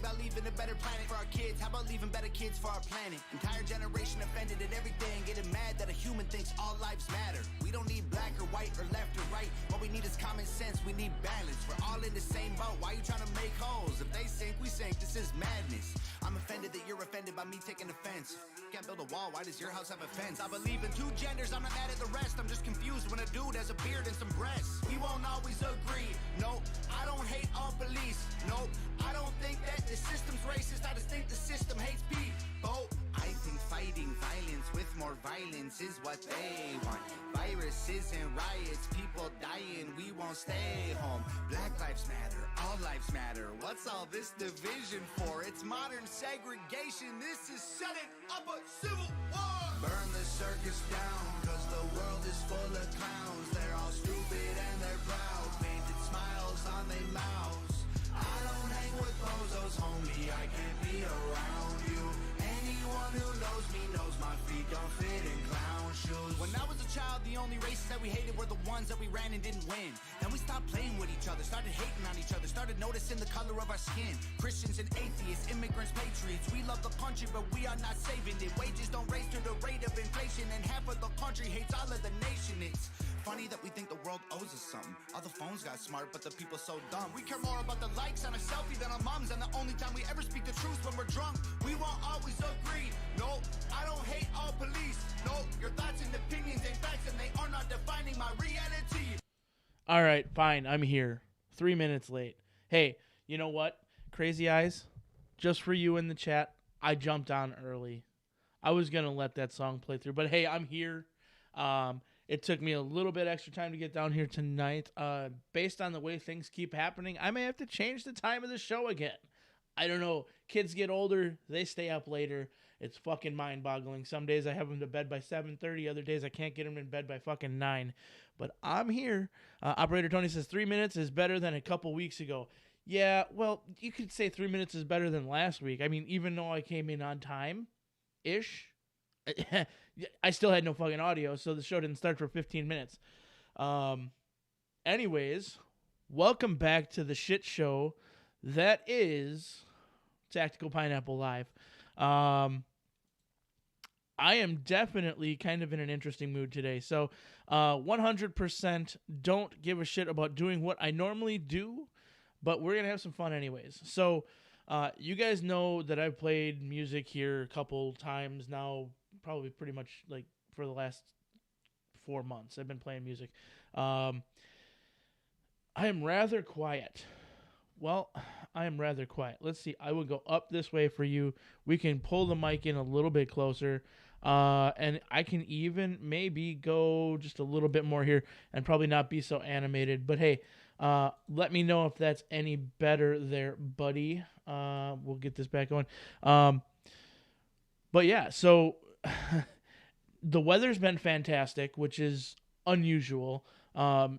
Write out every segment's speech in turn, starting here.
about leaving a better planet for our kids. How about leaving better kids for our planet? Entire generation offended at everything, getting mad that a human thinks all lives matter. We don't need black or white or left or right. What we need is common sense, we need balance. We're all in the same boat, why you trying to make holes? If they sink, we sink, this is madness. I'm offended that you're offended by me taking offense. Can't build a wall, why does your house have a fence? I believe in two genders, I'm not mad at the rest. I'm just confused when a dude has a beard and some breasts. We won't always agree, no, I don't hate all police. No, I don't think that the system's racist, I just think the system hates people. I think fighting violence with more violence is what they want. Viruses and riots, people dying, we won't stay home. Black lives matter, all lives matter. What's all this division for? It's modern segregation, this is setting up a civil war. Burn the circus down, cause the world is full of clowns. They're all stupid and they're proud, painted smiles on their mouths. I don't hang with bozos, homie, I can't be around you. Anyone who knows me knows my feet don't fit in clown shoes. When I was a child, the only races that we hated were the ones that we ran and didn't win. Then we stopped playing with each other, started hating on each other, started noticing the color of our skin. Christians and atheists, immigrants, patriots, we love the country but we are not saving it. Wages don't raise to the rate of inflation and half of the country hates all of the nation. It's funny that we think the world owes us something. All the phones got smart, but the people so dumb. We care more about the likes on a selfie than our moms, and the only time we ever speak the truth when we're drunk. We won't always agree. No, I don't hate all police. No, your thoughts and opinions ain't facts, and they are not defining my reality. All right, fine, I'm here. 3 minutes late. Hey, you know what? Crazy Eyes, just for you in the chat, I jumped on early. I was going to let that song play through, but hey, I'm here. It took me a little bit extra time to get down here tonight. Based on the way things keep happening, I may have to change the time of the show again. I don't know. Kids get older. They stay up later. It's fucking mind-boggling. Some days I have them to bed by 7:30. Other days I can't get them in bed by fucking 9. But I'm here. Operator Tony says 3 minutes is better than a couple weeks ago. Yeah, well, you could say 3 minutes is better than last week. I mean, even though I came in on time-ish, I still had no fucking audio, so the show didn't start for 15 minutes. Anyways, welcome back to the shit show that is Tactical Pineapple Live. I am definitely kind of in an interesting mood today. So 100% don't give a shit about doing what I normally do, but we're going to have some fun anyways. So you guys know that I've played music here a couple times now, probably pretty much like for the last 4 months. I've been playing music. I am rather quiet. Well, I am rather quiet. Let's see. I will go up this way for you. We can pull the mic in a little bit closer. And I can even maybe go just a little bit more here and probably not be so animated. But hey, let me know if that's any better there, buddy. We'll get this back going. But yeah, so the weather's been fantastic, which is unusual.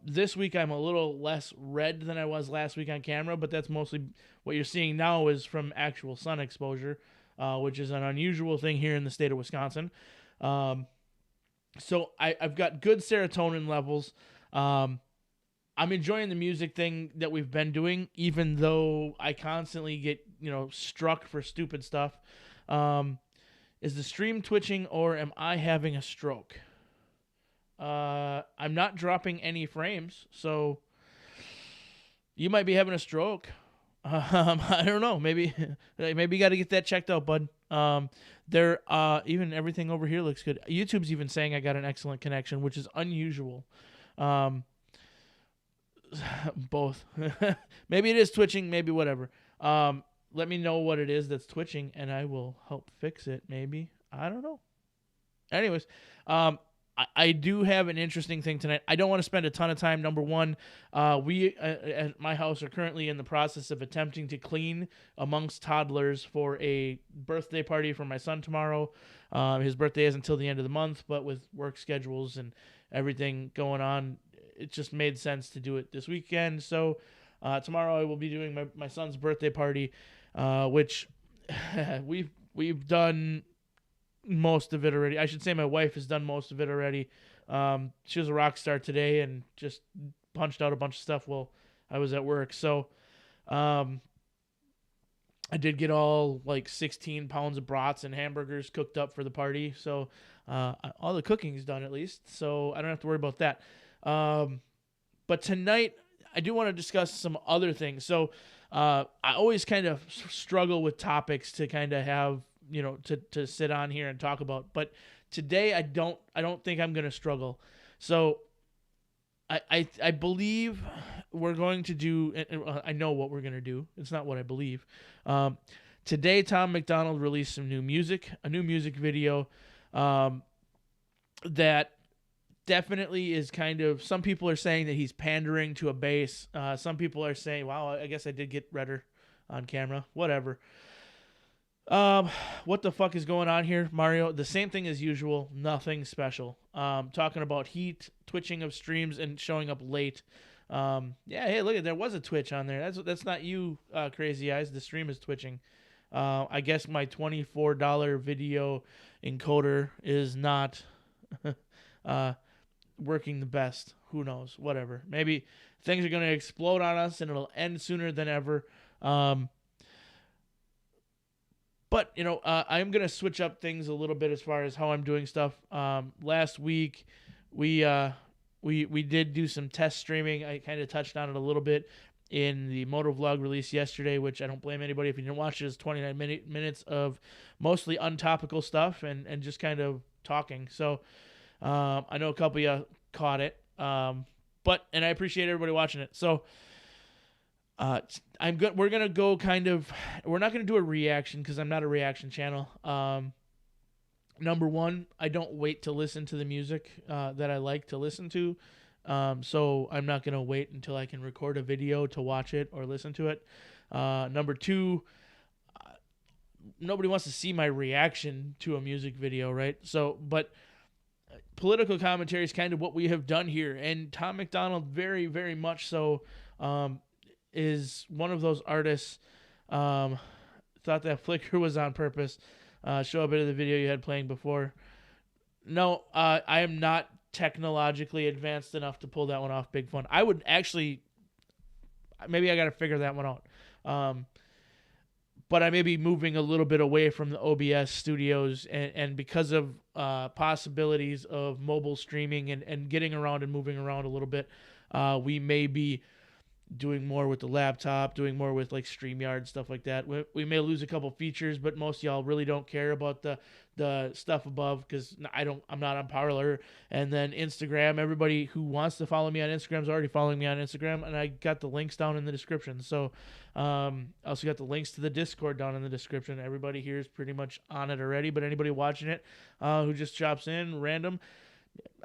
This week I'm a little less red than I was last week on camera, but that's mostly what you're seeing now is from actual sun exposure, which is an unusual thing here in the state of Wisconsin. So I've got good serotonin levels. I'm enjoying the music thing that we've been doing, even though I constantly get, struck for stupid stuff. Is the stream twitching or am I having a stroke? I'm not dropping any frames, so you might be having a stroke. I don't know. Maybe you got to get that checked out, bud. Even everything over here looks good. YouTube's even saying I got an excellent connection, which is unusual. Both. Maybe it is twitching, maybe whatever. Let me know what it is that's twitching, and I will help fix it, maybe. I don't know. Anyways, I do have an interesting thing tonight. I don't want to spend a ton of time. Number one, we at my house are currently in the process of attempting to clean amongst toddlers for a birthday party for my son tomorrow. His birthday is until the end of the month, but with work schedules and everything going on, it just made sense to do it this weekend. So tomorrow I will be doing my son's birthday party, which we've done most of it already. I should say my wife has done most of it already. She was a rock star today and just punched out a bunch of stuff while I was at work. So I did get all like 16 pounds of brats and hamburgers cooked up for the party. So all the cooking's done at least. So I don't have to worry about that. But tonight, I do want to discuss some other things. So I always kind of struggle with topics to kind of have, to sit on here and talk about. But today, I don't think I'm going to struggle. So I believe we're going to do, and I know what we're going to do. It's not what I believe. Today, Tom MacDonald released some new music, a new music video that definitely is kind of, some people are saying that he's pandering to a base. Some people are saying, wow, I guess I did get redder on camera. Whatever. What the fuck is going on here, Mario? The same thing as usual. Nothing special. Talking about heat, twitching of streams, and showing up late. Yeah, hey, look, there was a twitch on there. That's not you, Crazy Eyes. The stream is twitching. I guess my $24 video encoder is not working the best. Who knows? Whatever. Maybe things are going to explode on us and it'll end sooner than ever. But, I'm going to switch up things a little bit as far as how I'm doing stuff. Last week, we did do some test streaming. I kind of touched on it a little bit in the motor vlog released yesterday, which I don't blame anybody if you didn't watch it. It's 29 minutes of mostly untopical stuff and just kind of talking. So I know a couple of you caught it, and I appreciate everybody watching it. So I'm good. We're gonna go we're not gonna do a reaction because I'm not a reaction channel. Number one, I don't wait to listen to the music that I like to listen to. So I'm not gonna wait until I can record a video to watch it or listen to it. Number two, nobody wants to see my reaction to a music video, right? So, but political commentary is kind of what we have done here, and Tom MacDonald very, very much so is one of those artists. Thought that flicker was on purpose. Show a bit of the video you had playing before. No, I am not technologically advanced enough to pull that one off. Big fun. I would actually, maybe I got to figure that one out. But I may be moving a little bit away from the OBS studios, and because of possibilities of mobile streaming and getting around and moving around a little bit, we may be doing more with the laptop, doing more with like StreamYard, stuff like that. We may lose a couple features, but most of y'all really don't care about the stuff above because I'm not on Parler. And then Instagram, everybody who wants to follow me on Instagram is already following me on Instagram, and I got the links down in the description. So I also got the links to the Discord down in the description. Everybody here is pretty much on it already, but anybody watching it who just chops in random,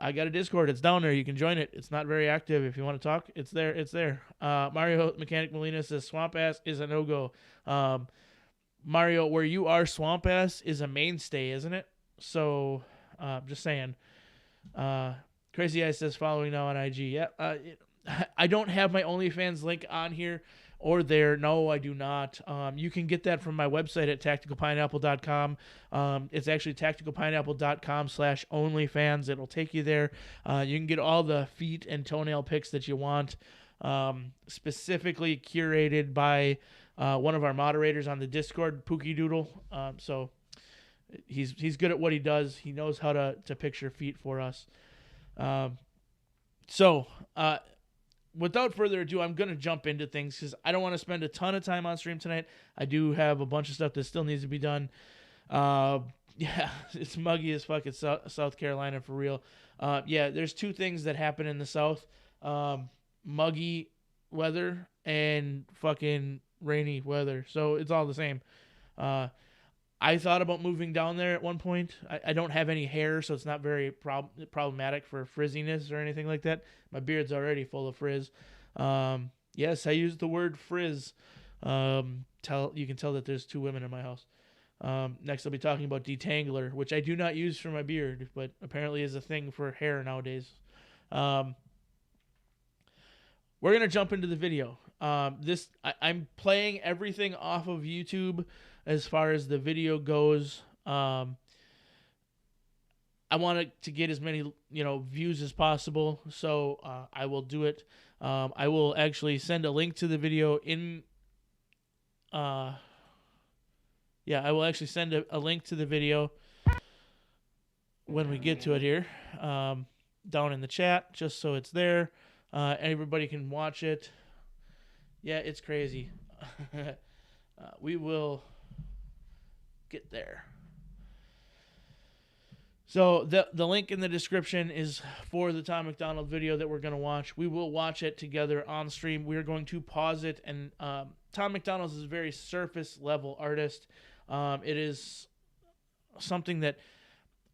I got a Discord. It's down there. You can join it. It's not very active. If you want to talk, it's there. It's there. Mario Mechanic Molina says Swamp Ass is a no-go. Mario, where you are, Swamp Ass is a mainstay, isn't it? So, just saying. Crazy Eye says following now on IG. Yeah. I don't have my OnlyFans link on here or there. No, I do not. You can get that from my website at tacticalpineapple.com. It's actually tacticalpineapple.com/onlyfans. It'll take you there. You can get all the feet and toenail pics that you want, specifically curated by one of our moderators on the Discord, Pookie Doodle. So he's good at what he does. He knows how to picture feet for us. Without further ado, I'm going to jump into things because I don't want to spend a ton of time on stream tonight. I do have a bunch of stuff that still needs to be done. Yeah, it's muggy as fuck at South Carolina for real. Yeah, there's two things that happen in the South. Muggy weather and fucking rainy weather. So it's all the same. I thought about moving down there at one point. I don't have any hair, so it's not very problematic for frizziness or anything like that. My beard's already full of frizz. Yes, I used the word frizz. You can tell that there's two women in my house. Next, I'll be talking about detangler, which I do not use for my beard, but apparently is a thing for hair nowadays. We're going to jump into the video. I'm playing everything off of YouTube as far as the video goes. I want to get as many views as possible, so I will do it. I will actually send a link to the video in Yeah, I will actually send a link to the video when we get to it here, down in the chat, just so it's there. Everybody can watch it. Yeah, it's crazy. We will get there. So the link in the description is for the Tom MacDonald video that we're going to watch. We will watch it together on stream. We are going to pause it. And Tom MacDonald is a very surface level artist. It is something that,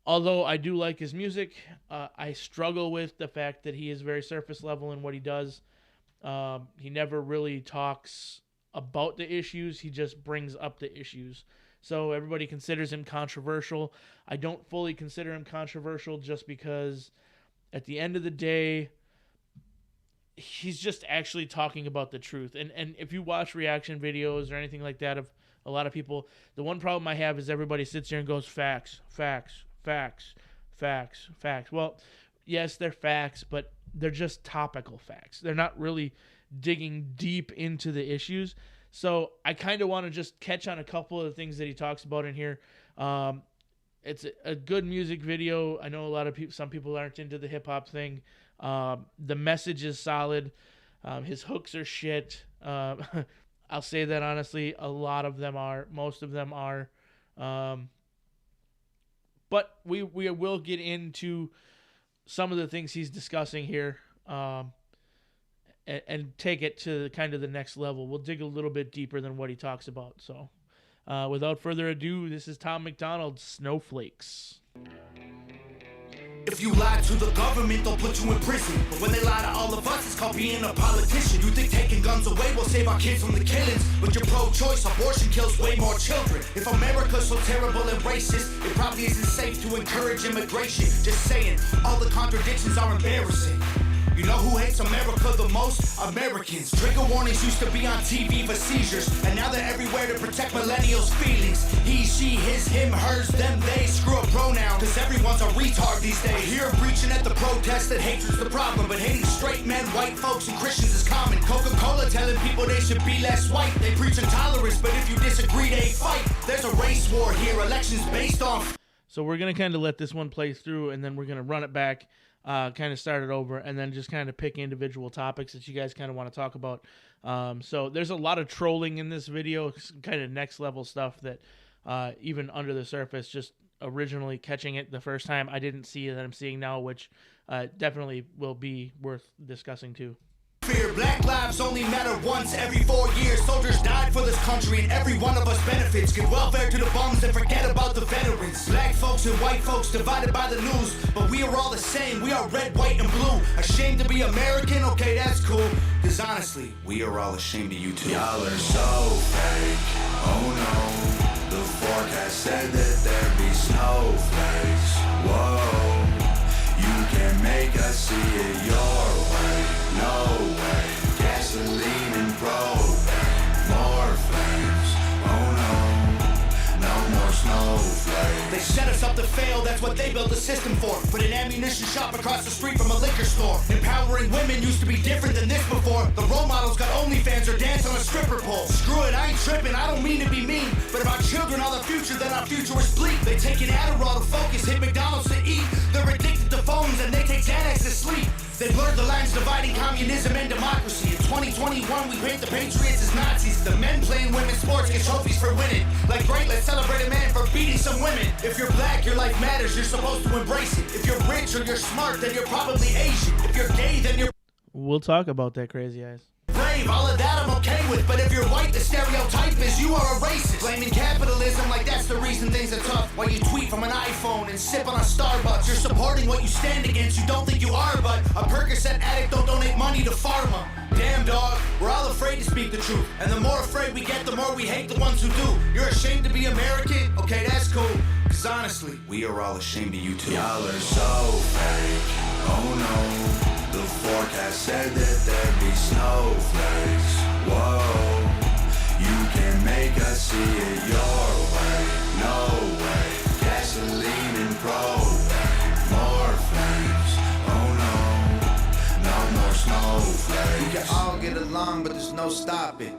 although I do like his music, I struggle with the fact that he is very surface level in what he does. He never really talks about the issues. He just brings up the issues. So everybody considers him controversial. I don't fully consider him controversial just because at the end of the day, he's just actually talking about the truth. And if you watch reaction videos or anything like that of a lot of people, the one problem I have is everybody sits here and goes, facts, facts, facts, facts, facts. Well, yes, they're facts, but they're just topical facts. They're not really digging deep into the issues. So I kind of want to just catch on a couple of the things that he talks about in here. It's a good music video. I know a lot of people, some people aren't into the hip hop thing. The message is solid. His hooks are shit. I'll say that honestly. A lot of them are. Most of them are. But we will get into some of the things he's discussing here. And take it to kind of the next level. We'll dig a little bit deeper than what he talks about. So, without further ado, this is Tom MacDonald's Snowflakes. If you lie to the government, they'll put you in prison. But when they lie to all of us, it's called being a politician. You think taking guns away will save our kids from the killings, but you're pro-choice, abortion kills way more children. If America's so terrible and racist, it probably isn't safe to encourage immigration. Just saying, all the contradictions are embarrassing. You know who hates America the most? Americans. Trigger warnings used to be on TV for seizures, and now they're everywhere to protect millennials' feelings. He, she, his, him, hers, them, they. Screw a pronoun, cause everyone's a retard these days. I hear preaching at the protest that hatred's the problem, but hating straight men, white folks, and Christians is common. Coca-Cola telling people they should be less white. They preach intolerance, but if you disagree, they fight. There's a race war here, elections based on... So we're going to kind of let this one play through, and then we're going to run it back. Kind of start it over, and then just kind of pick individual topics that you guys kind of want to talk about. So there's a lot of trolling in this video, kind of next level stuff that even under the surface, just originally catching it the first time, I didn't see that I'm seeing now, which definitely will be worth discussing too. Fear. Black lives only matter once every 4 years. Soldiers died for this country and every one of us benefits. Give welfare to the bums and forget about the veterans. Black folks and white folks divided by the news, but we are all the same. We are red, white, and blue. Ashamed to be American? Okay, that's cool. Cause honestly, we are all ashamed of you too. Y'all are so fake. Oh no. The forecast said that there'd be snowflakes. Whoa. You can make us see it your way. No way. Gasoline and propane. More flames. Oh no. No more snowflakes. They set us up to fail, that's what they built the system for. Put an ammunition shop across the street from a liquor store. Empowering women used to be different than this before. The role models got OnlyFans or dance on a stripper pole. Screw it, I ain't tripping, I don't mean to be mean, but if our children are the future, then our future is bleak. They take an Adderall to focus, hit McDonald's to eat. They're addicted to phones and they take Xanax to sleep. They blurred the lines dividing communism and democracy. In 2021, we paint the patriots as Nazis. The men playing women's sports get trophies for winning. Like, great, let's celebrate a man for beating some women. If you're black, your life matters, you're supposed to embrace it. If you're rich or you're smart, then you're probably Asian. If you're gay, then you're... We'll talk about that, Crazy Eyes. Brave, all of that I'm okay with, but if you're white, the stereotype is you are a racist. Blaming capitalism like that's the reason things are tough. While you tweet from an iPhone and sip on a Starbucks, you're supporting what you stand against, you don't think you are, but a Percocet addict don't donate money to pharma. Damn dog, we're all afraid to speak the truth, and the more afraid we get, the more we hate the ones who do. You're ashamed to be American? Okay, that's cool, cause honestly, we are all ashamed of you too. Y'all are so fake. Oh no. The forecast said that there'd be snowflakes. Whoa, you can make us see it your way. No way. Gasoline and propane. More flames. Oh no. No more snowflakes. We can all get along, but there's no stopping.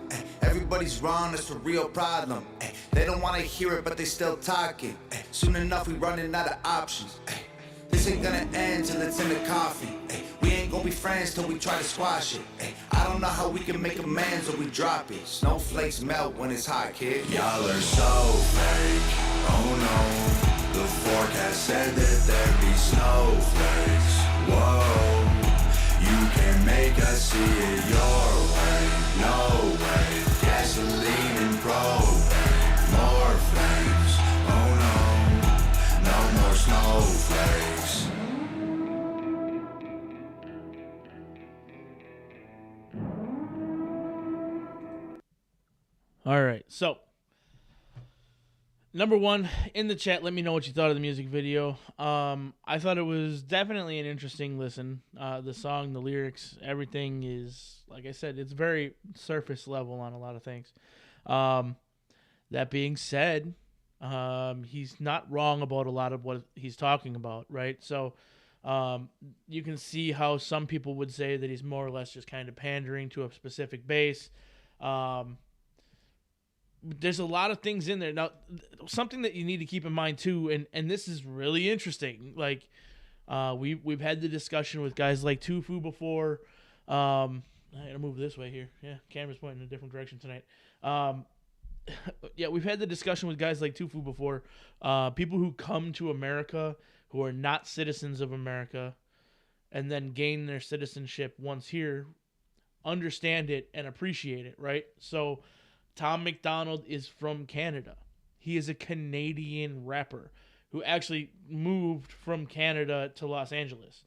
Everybody's wrong, that's the real problem. Ay, they don't wanna hear it, but they still talking. Ay, soon enough, we running out of options. Ay, this ain't gonna end till it's in the coffee. Ay, we ain't gonna be friends till we try to squash it. Ay, I don't know how we can make amends or we drop it. Snowflakes melt when it's hot, kid. Y'all are so fake, oh no. The forecast said that there'd be snowflakes. Whoa, you can make us see it your way. No way, gasoline and propane. More flames, oh no. No more snowflakes. All right, so number one in the chat, let me know what you thought of the music video. I thought it was definitely an interesting listen. The song, the lyrics, everything is, like I said, it's very surface level on a lot of things. That being said, he's not wrong about a lot of what he's talking about, right? So you can see how some people would say that he's more or less just kind of pandering to a specific base. There's a lot of things in there. Now, something that you need to keep in mind too, and this is really interesting. Like, we've had the discussion with guys like Tufu before. I gotta move this way here. Yeah, camera's pointing in a different direction tonight. Yeah, we've had the discussion with guys like Tufu before. People who come to America who are not citizens of America, and then gain their citizenship once here, understand it and appreciate it, right? So Tom MacDonald is from Canada. He is a Canadian rapper who actually moved from Canada to Los Angeles.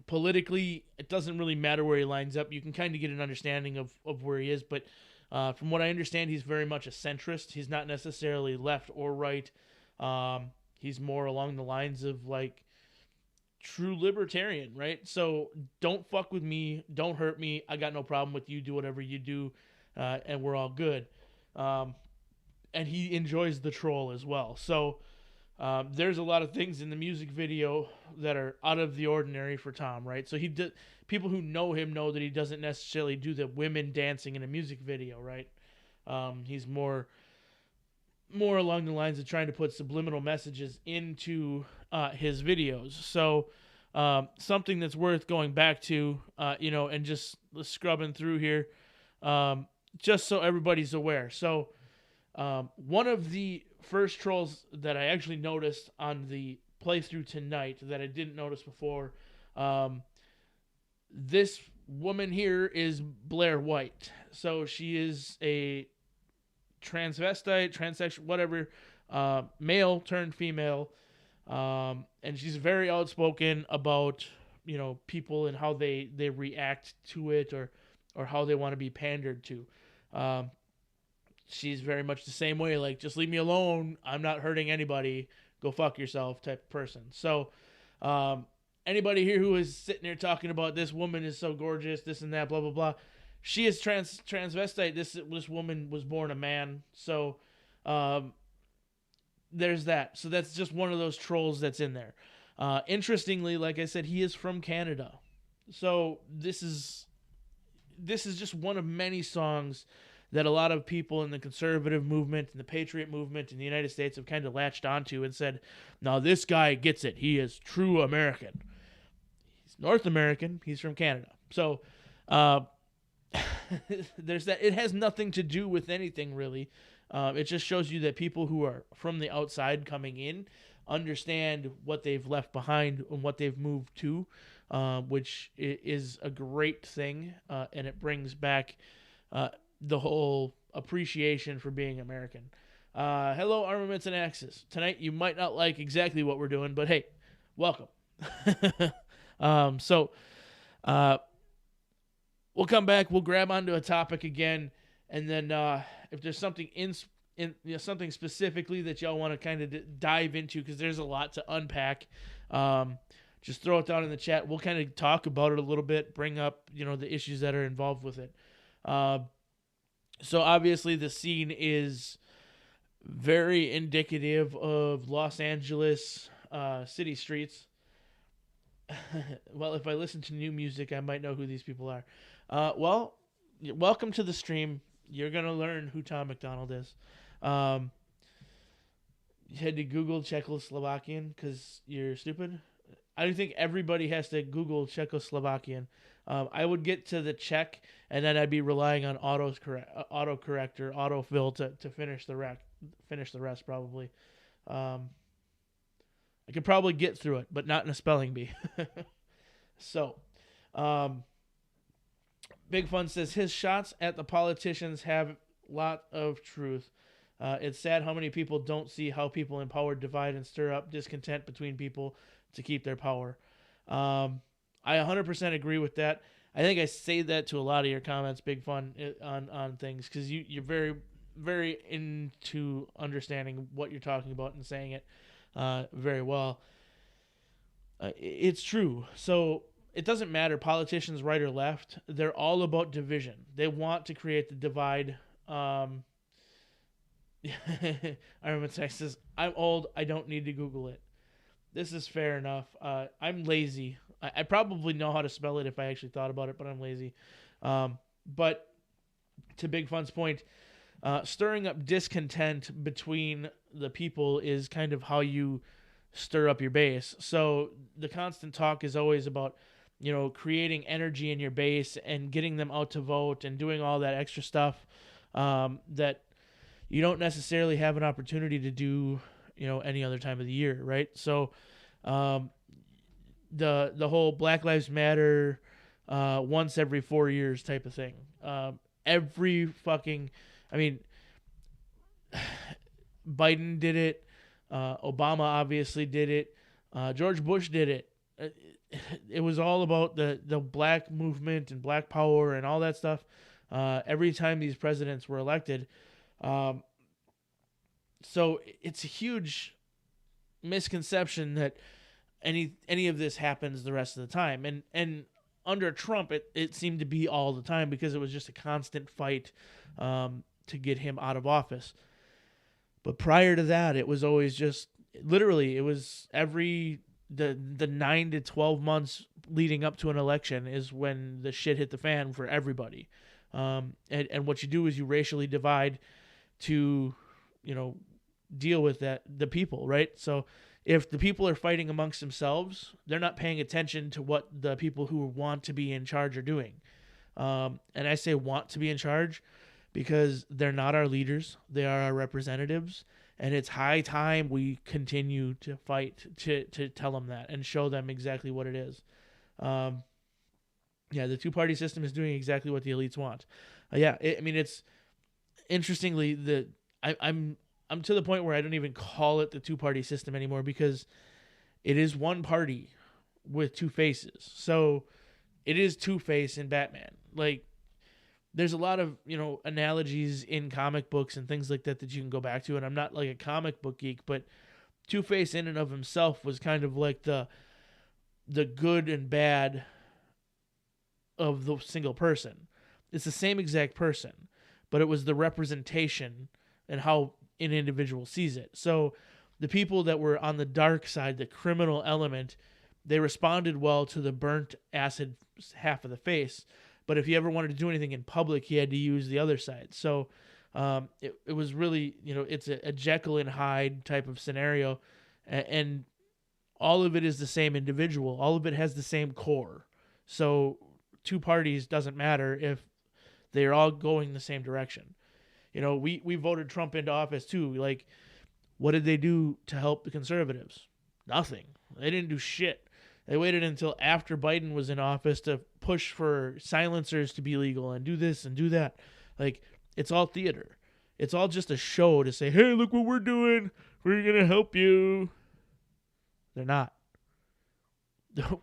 Politically, it doesn't really matter where he lines up. You can kind of get an understanding of where he is, but from what I understand, he's very much a centrist. He's not necessarily left or right. He's more along the lines of like true libertarian, right? So don't fuck with me. Don't hurt me. I got no problem with you. Do whatever you do. And we're all good. And he enjoys the troll as well. So there's a lot of things in the music video that are out of the ordinary for Tom, right? So people who know him know that he doesn't necessarily do the women dancing in a music video, right? He's more along the lines of trying to put subliminal messages into his videos. So something that's worth going back to, and just scrubbing through here. Just so everybody's aware. So one of the first trolls that I actually noticed on the playthrough tonight that I didn't notice before, this woman here is Blair White. So she is a transvestite, transsexual, whatever, male turned female, and she's very outspoken about people and how they react to it or how they want to be pandered to. She's very much the same way, like, just leave me alone. I'm not hurting anybody. Go fuck yourself type of person. So anybody here who is sitting there talking about this woman is so gorgeous, this and that, blah, blah, blah. She is transvestite. This woman was born a man. So there's that. So that's just one of those trolls that's in there. Interestingly, like I said, he is from Canada. So this is just one of many songs that a lot of people in the conservative movement and the patriot movement in the United States have kind of latched onto and said, now this guy gets it. He is true American. He's North American. He's from Canada. So there's that. It has nothing to do with anything, really. It just shows you that people who are from the outside coming in understand what they've left behind and what they've moved to, which is a great thing, and it brings back the whole appreciation for being American. Hello, Armaments and Axes. Tonight, you might not like exactly what we're doing, but hey, welcome. So we'll come back. We'll grab onto a topic again, and then if there's something something specifically that y'all want to kind of dive into, because there's a lot to unpack, just throw it down in the chat. We'll kind of talk about it a little bit, bring up the issues that are involved with it. So obviously the scene is very indicative of Los Angeles city streets. Well, if I listen to new music, I might know who these people are. Well, welcome to the stream. You're gonna learn who Tom MacDonald is. You had to Google Czechoslovakian because you're stupid. I don't think everybody has to Google Czechoslovakian. I would get to the Czech, and then I'd be relying on autocorrect or autofill to finish the rest probably. I could probably get through it, but not in a spelling bee. So, Big Fun says his shots at the politicians have a lot of truth. It's sad how many people don't see how people in power divide and stir up discontent between people to keep their power. I 100% agree with that. I think I say that to a lot of your comments, Big Fun, on things, because you're very, very into understanding what you're talking about and saying it very well. It's true. So it doesn't matter, politicians right or left. They're all about division. They want to create the divide. I remember Texas. I'm old. I don't need to Google it. This is fair enough. I'm lazy. I probably know how to spell it if I actually thought about it, but I'm lazy. But to Big Fun's point, stirring up discontent between the people is kind of how you stir up your base. So the constant talk is always about, creating energy in your base and getting them out to vote and doing all that extra stuff that you don't necessarily have an opportunity to do, any other time of the year, right? So the whole Black Lives Matter once every 4 years type of thing. Biden did it. Obama obviously did it. George Bush did it. It was all about the black movement and black power and all that stuff. Every time these presidents were elected. So it's a huge misconception that any of this happens the rest of the time. And under Trump, it seemed to be all the time because it was just a constant fight to get him out of office. But prior to that, it was always just literally it was the 9 to 12 months leading up to an election is when the shit hit the fan for everybody. And what you do is you racially divide to, deal with the people, right? So if the people are fighting amongst themselves, they're not paying attention to what the people who want to be in charge are doing. And I say want to be in charge because they're not our leaders. They are our representatives. And it's high time we continue to fight to tell them that and show them exactly what it is. The two-party system is doing exactly what the elites want. It's interestingly I'm to the point where I don't even call it the two-party system anymore because it is one party with two faces. So it is Two-Face in Batman. Like, there's a lot of, analogies in comic books and things like that you can go back to. And I'm not like a comic book geek, but Two-Face in and of himself was kind of like the good and bad of the single person. It's the same exact person, but it was the representation and how an individual sees it. So the people that were on the dark side, the criminal element, they responded well to the burnt acid half of the face. But if he ever wanted to do anything in public, he had to use the other side. So it was really, it's a Jekyll and Hyde type of scenario. And all of it is the same individual. All of it has the same core. So two parties doesn't matter if they're all going the same direction. We voted Trump into office too. Like, what did they do to help the conservatives? Nothing. They didn't do shit. They waited until after Biden was in office to push for silencers to be legal and do this and do that. Like, it's all theater. It's all just a show to say, hey, look what we're doing. We're going to help you. They're not.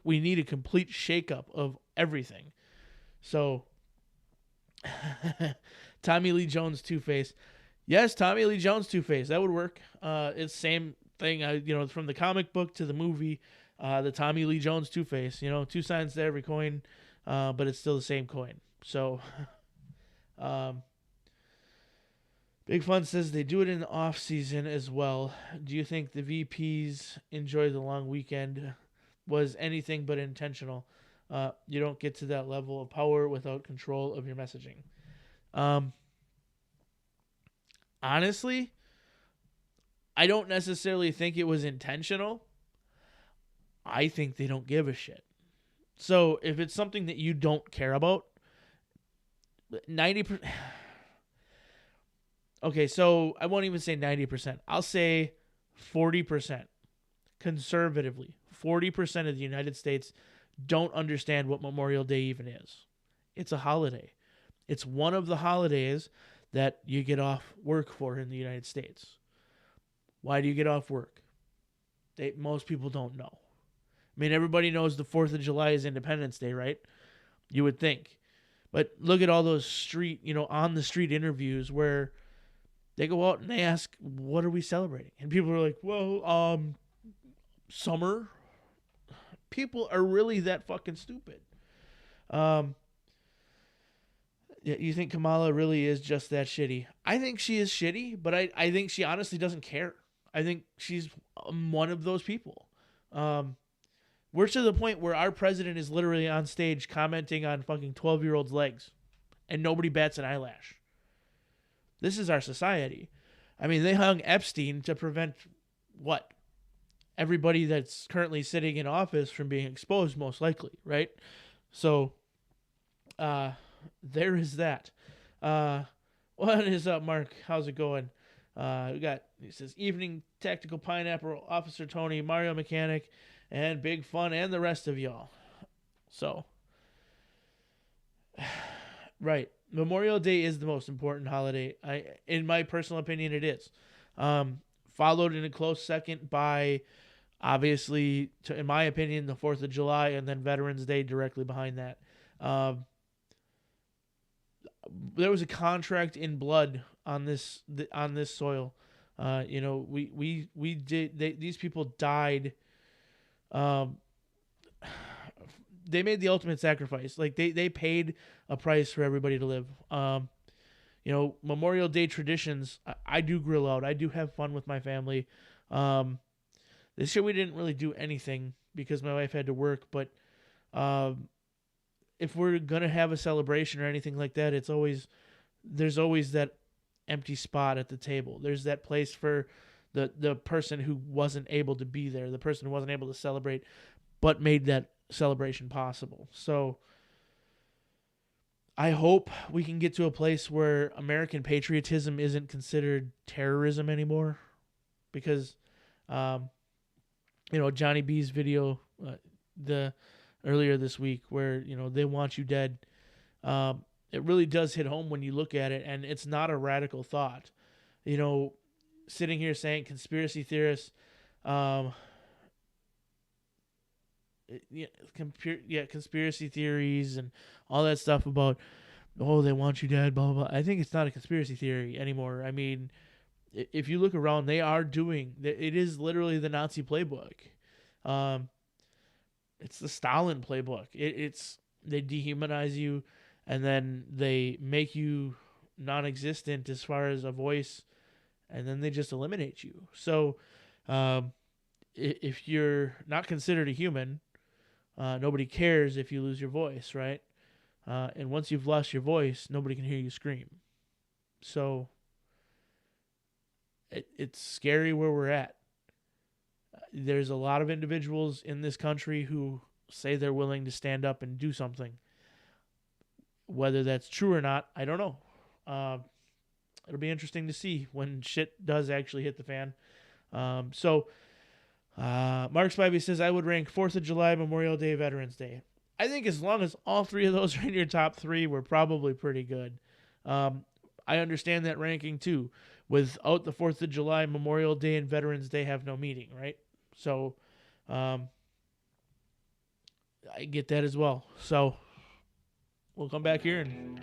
We need a complete shakeup of everything. So, Tommy Lee Jones Two-Face. Yes, Tommy Lee Jones Two-Face. That would work. It's same thing. From the comic book to the movie, the Tommy Lee Jones Two-Face. Two sides to every coin, but it's still the same coin. So, Big Fun says they do it in the off season as well. Do you think the VPs enjoy the long weekend? Was anything but intentional? You don't get to that level of power without control of your messaging. Honestly, I don't necessarily think it was intentional. I think they don't give a shit. So if it's something that you don't care about, 90%. Okay, so I won't even say 90%. I'll say 40%. Conservatively, 40% of the United States don't understand what Memorial Day even is. It's a holiday. It's one of the holidays that you get off work for in the United States. Why do you get off work? Most people don't know. I mean, everybody knows the 4th of July is Independence Day, right? You would think. But look at all those on the street interviews where they go out and they ask, what are we celebrating? And people are like, well, summer. People are really that fucking stupid. You think Kamala really is just that shitty? I think she is shitty, but I think she honestly doesn't care. I think she's one of those people. We're to the point where our president is literally on stage commenting on fucking 12-year-olds' legs, and nobody bats an eyelash. This is our society. I mean, they hung Epstein to prevent what? Everybody that's currently sitting in office from being exposed, most likely, right? So, there is that. What is up, Mark? How's it going? He says, evening tactical pineapple, Officer Tony, Mario Mechanic, and Big Fun, and the rest of y'all. So, right. Memorial Day is the most important holiday. In my personal opinion, it is. Followed in a close second by, obviously, in my opinion, the 4th of July, and then Veterans Day directly behind that. There was a contract in blood on this soil. These people died. They made the ultimate sacrifice. Like they paid a price for everybody to live. Memorial Day traditions. I do grill out. I do have fun with my family. This year we didn't really do anything because my wife had to work. But if we're gonna have a celebration or anything like that, there's always that empty spot at the table. There's that place for the person who wasn't able to be there, the person who wasn't able to celebrate, but made that celebration possible. So I hope we can get to a place where American patriotism isn't considered terrorism anymore, because Johnny B's video earlier this week where they want you dead, it really does hit home when you look at it, and it's not a radical thought. Sitting here saying conspiracy theorists, conspiracy theories and all that stuff about, they want you dead, blah, blah, blah. I think it's not a conspiracy theory anymore. I mean, if you look around, they are doing, it is literally the Nazi playbook. It's the Stalin playbook. They dehumanize you, and then they make you non-existent as far as a voice, and then they just eliminate you. So if you're not considered a human, nobody cares if you lose your voice, right? And once you've lost your voice, nobody can hear you scream. So it's scary where we're at. There's a lot of individuals in this country who say they're willing to stand up and do something. Whether that's true or not, I don't know. It'll be interesting to see when shit does actually hit the fan. Mark Spivey says, I would rank 4th of July, Memorial Day, Veterans Day. I think as long as all three of those are in your top three, we're probably pretty good. I understand that ranking too. Without the 4th of July, Memorial Day and Veterans Day have no meaning, right? So I get that as well. So we'll come back here and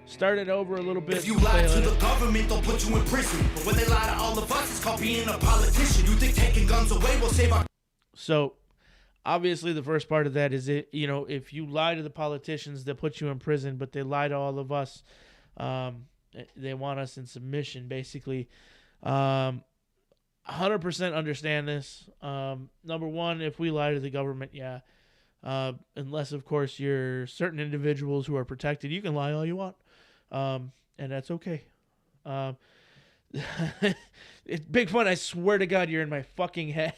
start it over a little bit. If you lie to the government, they'll put you in prison. But when they lie to all of us, it's called being a politician. You think taking guns away will save our... So obviously the first part of that is, if you lie to the politicians, they'll put you in prison, but they lie to all of us. They want us in submission, basically. 100% understand this. Number one, if we lie to the government, Unless, of course, you're certain individuals who are protected. You can lie all you want, and that's okay. It's big fun. I swear to God, you're in my fucking head.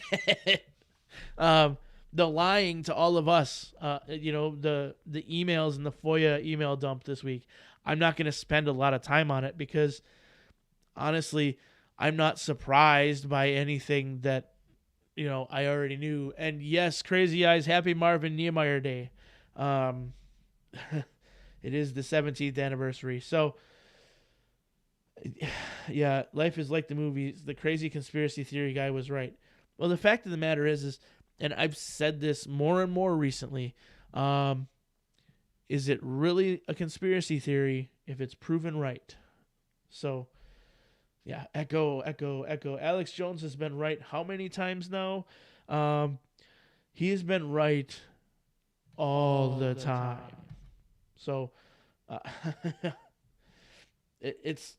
The lying to all of us, the emails and the FOIA email dump this week. I'm not going to spend a lot of time on it because, honestly, I'm not surprised by anything that, I already knew. And yes, Crazy Eyes, happy Marvin Niemeyer Day. It is the 17th anniversary. So, yeah, life is like the movies. The crazy conspiracy theory guy was right. Well, the fact of the matter is, and I've said this more and more recently, is it really a conspiracy theory if it's proven right? So, yeah, echo. Alex Jones has been right how many times now? He has been right all the time. So, it's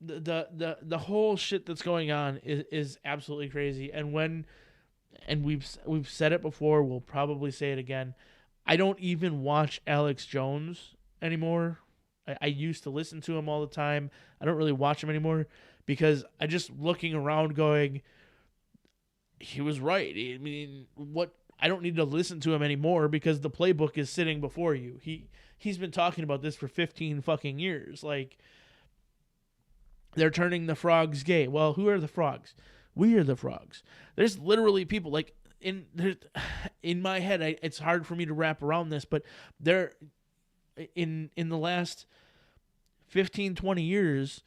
the whole shit that's going on is absolutely crazy. And we've said it before, we'll probably say it again. I don't even watch Alex Jones anymore. I used to listen to him all the time. I don't really watch him anymore because I just looking around going, he was right. I mean, what? I don't need to listen to him anymore because the playbook is sitting before you. He's been talking about this for 15 fucking years. Like, they're turning the frogs gay. Well, who are the frogs? We are the frogs. There's literally people like in my head. It's hard for me to wrap around this, but there in the last 15, 20 years,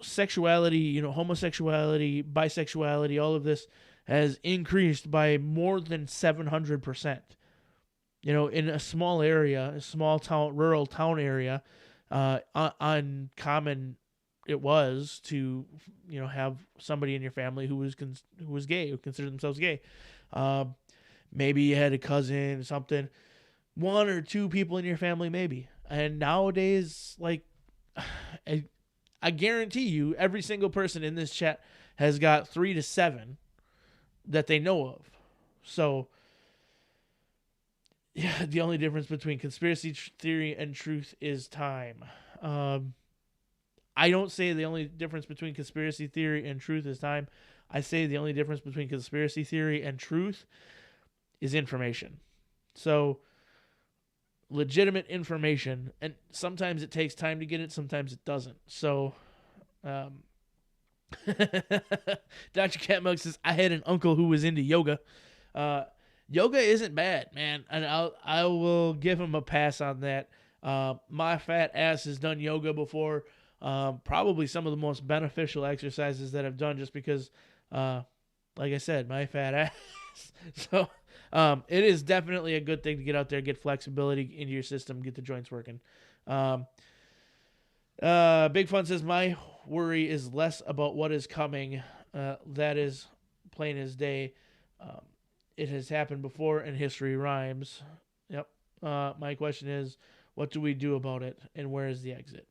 sexuality, homosexuality, bisexuality, all of this has increased by more than 700%. In a small area, a small town, rural town area, uncommon it was to, have somebody in your family who was gay, who considered themselves gay. Maybe you had a cousin, something, one or two people in your family, maybe. And nowadays, like, I guarantee you, every single person in this chat has got 3 to 7 that they know of. So, yeah, the only difference between conspiracy theory and truth is time. I don't say the only difference between conspiracy theory and truth is time. I say the only difference between conspiracy theory and truth is information. So, legitimate information, and sometimes it takes time to get it, sometimes it doesn't. So, Dr. Catmilk says, I had an uncle who was into yoga. Yoga isn't bad, man, and I will give him a pass on that. My fat ass has done yoga before. Probably some of the most beneficial exercises that I've done, just because, like I said, my fat ass. So, it is definitely a good thing to get out there, get flexibility into your system, get the joints working. Big Fun says, my worry is less about what is coming. That is plain as day. It has happened before and history rhymes. Yep. My question is, what do we do about it, and where is the exit?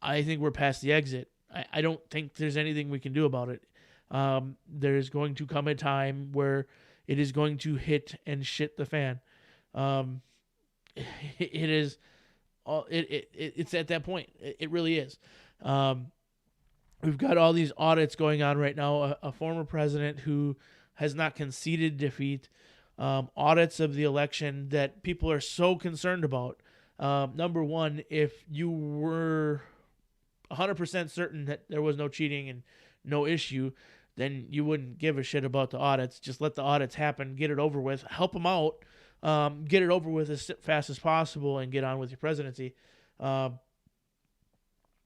I think we're past the exit. I don't think there's anything we can do about it. There's going to come a time where it is going to hit and shit the fan. It is. It's at that point. It really is. We've got all these audits going on right now. A former president who has not conceded defeat. Audits of the election that people are so concerned about. Number one, if you were 100% certain that there was no cheating and no issue, then you wouldn't give a shit about the audits. Just let the audits happen, get it over with, help them out, get it over with as fast as possible, and get on with your presidency.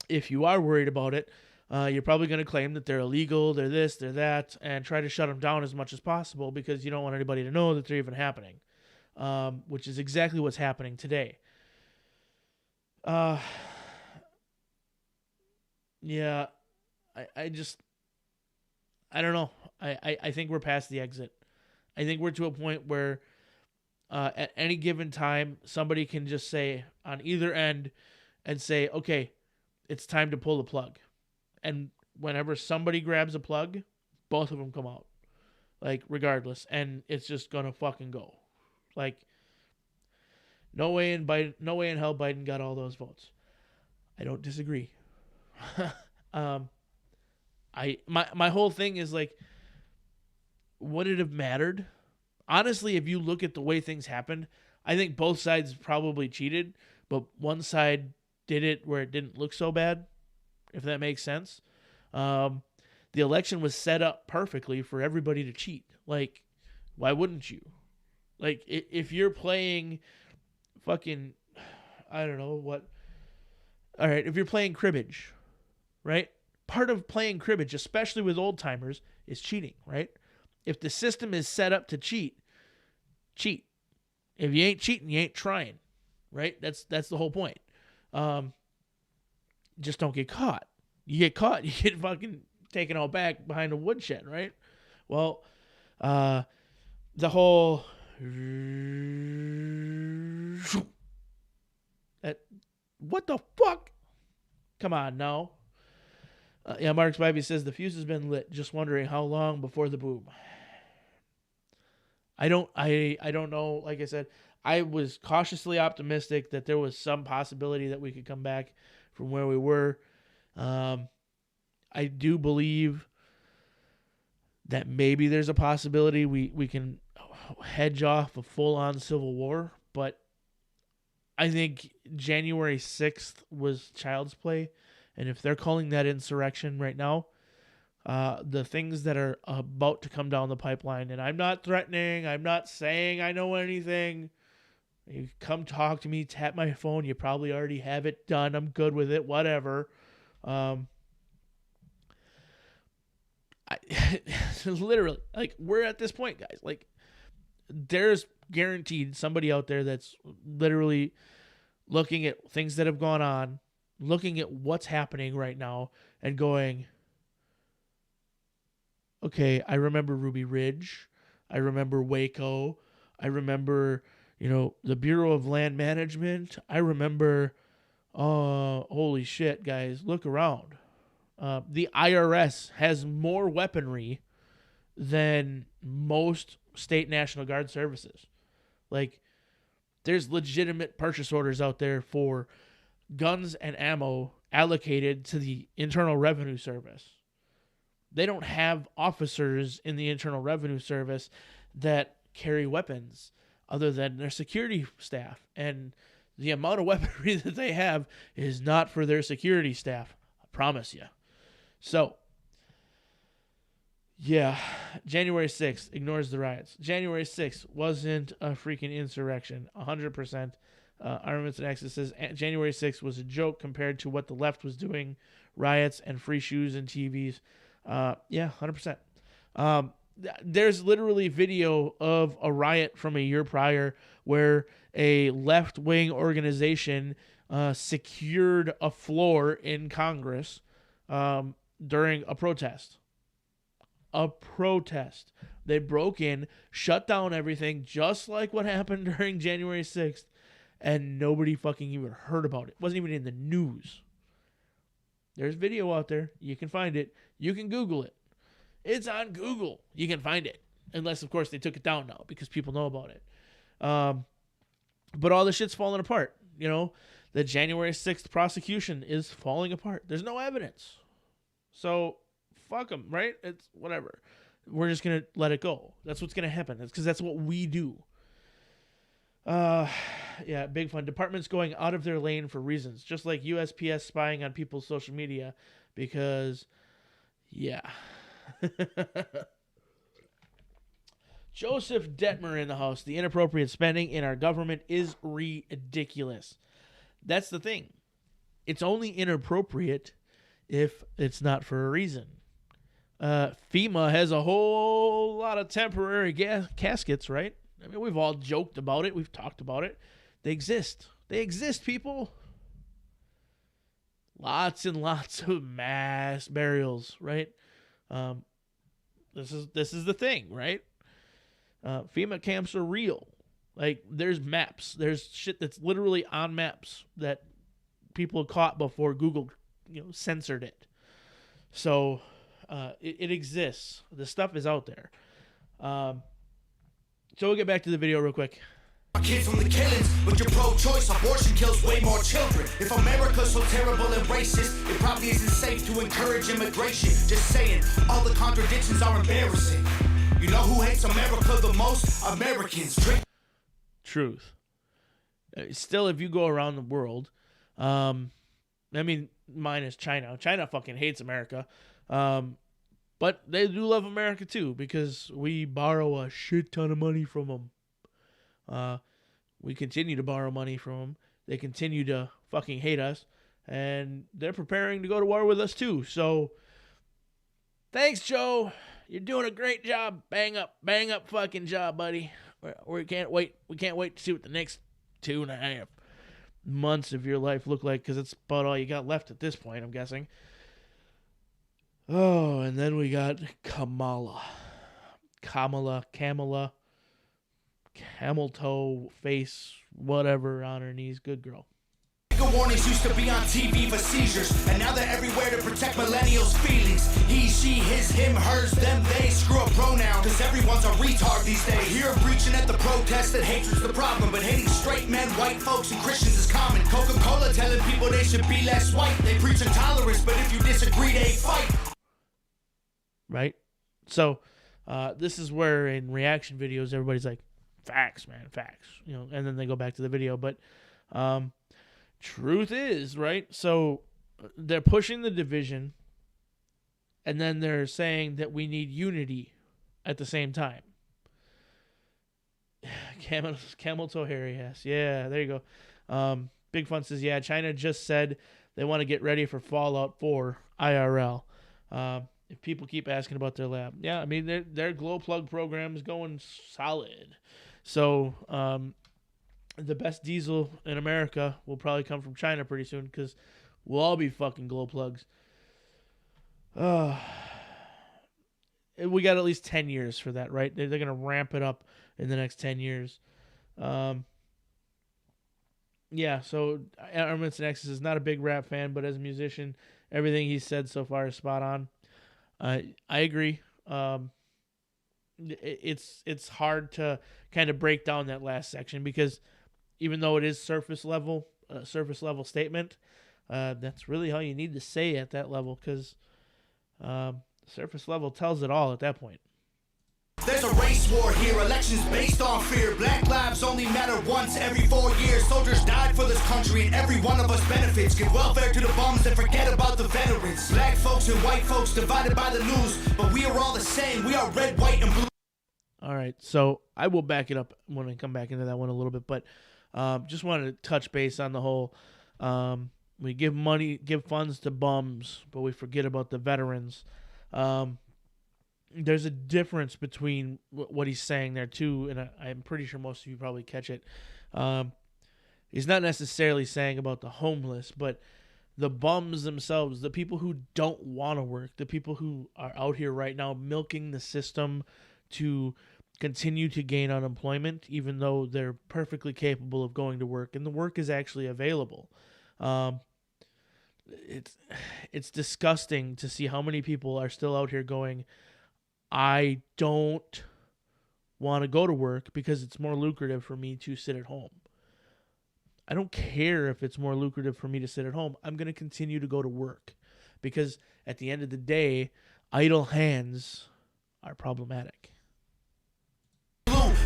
If you are worried about it, you're probably going to claim that they're illegal, they're this, they're that, and try to shut them down as much as possible because you don't want anybody to know that they're even happening, which is exactly what's happening today. Yeah, I don't know. I think we're past the exit. I think we're to a point where at any given time, somebody can just say on either end and say, okay, it's time to pull the plug. And whenever somebody grabs a plug, both of them come out. like regardless, and it's just gonna fucking go. Like, no way in hell Biden got all those votes. I don't disagree. My whole thing is like, would it have mattered? Honestly, if you look at the way things happened, I think both sides probably cheated, but one side did it where it didn't look so bad, if that makes sense. The election was set up perfectly for everybody to cheat. Like, why wouldn't you? Like, if you're playing fucking, I don't know what. All right, if you're playing cribbage, right? Part of playing cribbage, especially with old timers, is cheating, right? If the system is set up to cheat, cheat. If you ain't cheating, you ain't trying, right? That's the whole point. Just don't get caught. You get caught, you get fucking taken out back behind a woodshed, right? Well, the whole what the fuck? Come on, no. Yeah, Mark Spivey says the fuse has been lit. Just wondering how long before the boom. I don't know. Like I said, I was cautiously optimistic that there was some possibility that we could come back from where we were. I do believe that maybe there's a possibility we can hedge off a full-on civil war, but I think January 6th was child's play, and if they're calling that insurrection right now, the things that are about to come down the pipeline, and I'm not threatening, I'm not saying I know anything. You come talk to me, tap my phone, you probably already have it done, I'm good with it, whatever. Literally, like, we're at this point, guys. Like, there's guaranteed somebody out there that's literally looking at things that have gone on, looking at what's happening right now, and going, okay, I remember Ruby Ridge, I remember Waco, I remember, the Bureau of Land Management, I remember, holy shit, guys, look around. The IRS has more weaponry than most state National Guard services. Like, there's legitimate purchase orders out there for guns and ammo allocated to the Internal Revenue Service. They don't have officers in the Internal Revenue Service that carry weapons other than their security staff. And the amount of weaponry that they have is not for their security staff. I promise you. So, yeah, January 6th ignores the riots. January 6th wasn't a freaking insurrection, 100%. Armaments and Access says January 6th was a joke compared to what the left was doing, riots and free shoes and TVs. Yeah, 100%. There's literally video of a riot from a year prior where a left-wing organization secured a floor in Congress during a protest. They broke in, shut down everything, just like what happened during January 6th, and nobody fucking even heard about it. It wasn't even in the news. There's video out there. You can find it. You can Google it. It's on Google. You can find it. Unless, of course, they took it down now because people know about it. But all this shit's falling apart. The January 6th prosecution is falling apart. There's no evidence. So, fuck them, right? It's whatever. We're just going to let it go. That's what's going to happen. It's because that's what we do. Yeah, big fun. Departments going out of their lane for reasons. Just like USPS spying on people's social media. Because, yeah. Joseph Detmer in the house. The inappropriate spending in our government is ridiculous. That's the thing. It's only inappropriate if it's not for a reason. FEMA has a whole lot of temporary caskets, right? I mean, we've all joked about it. We've talked about it. They exist. They exist, people. Lots and lots of mass burials, right? This is the thing, right? FEMA camps are real. Like, there's maps. There's shit that's literally on maps that people caught before Google, censored it. So, it exists. The stuff is out there. So we'll get back to the video real quick. Kids from the killings, but your pro-choice abortion kills way more children. If America's so terrible and racist, it probably isn't safe to encourage immigration. Just saying, all the contradictions are embarrassing. You know who hates America the most? Americans. Truth. Still, if you go around the world, I mean, minus China. China fucking hates America. But they do love America too, because we borrow a shit ton of money from them. We continue to borrow money from them. They continue to fucking hate us, and they're preparing to go to war with us too. So, thanks, Joe. You're doing a great job. Bang up fucking job, buddy. We can't wait. We can't wait to see what the next 2.5 months of your life look like, because it's about all you got left at this point, I'm guessing. Oh, and then we got Kamala, camel toe face, whatever on her knees. Good girl. Warnings used to be on TV for seizures, and now they're everywhere to protect millennials' feelings. He, she, his, him, hers, them, they. Screw a pronoun, cause everyone's a retard these days. Here preaching at the protest that hatred's the problem, but hating straight men, white folks, and Christians is common. Coca-Cola telling people they should be less white. They preach intolerance, but if you disagree, they fight. Right? So, this is where in reaction videos, everybody's like, facts, man, facts. You know, and then they go back to the video, but, truth is, right? So they're pushing the division, and then they're saying that we need unity at the same time. Camel toe hairy ass. Yeah, there you go. Big Fun says, yeah, China just said they want to get ready for Fallout 4 IRL. If people keep asking about their lab. Yeah, I mean, their glow plug program is going solid. So, the best diesel in America will probably come from China pretty soon, because we'll all be fucking glow plugs. We got at least 10 years for that, right? They're going to ramp it up in the next 10 years. Yeah, so Armaments and Nexus is not a big rap fan, but as a musician, everything he's said so far is spot on. I agree. It's hard to kind of break down that last section, because even though it is surface level statement, that's really all you need to say at that level, because surface level tells it all at that point. There's a race war here, elections based on fear. Black lives only matter once every 4 years. Soldiers died for this country, and every one of us benefits. Give welfare to the bums and forget about the veterans. Black folks and white folks divided by the news, but we are all the same. We are red, white, and blue. All right, so I will back it up when I come back into that one a little bit, but just wanted to touch base on the whole, we give funds to bums, but we forget about the veterans. There's a difference between what he's saying there too, and I'm pretty sure most of you probably catch it. He's not necessarily saying about the homeless, but the bums themselves, the people who don't want to work, the people who are out here right now milking the system to continue to gain unemployment, even though they're perfectly capable of going to work, and the work is actually available. It's disgusting to see how many people are still out here going, I don't want to go to work because it's more lucrative for me to sit at home. I don't care if it's more lucrative for me to sit at home. I'm going to continue to go to work, because at the end of the day, idle hands are problematic.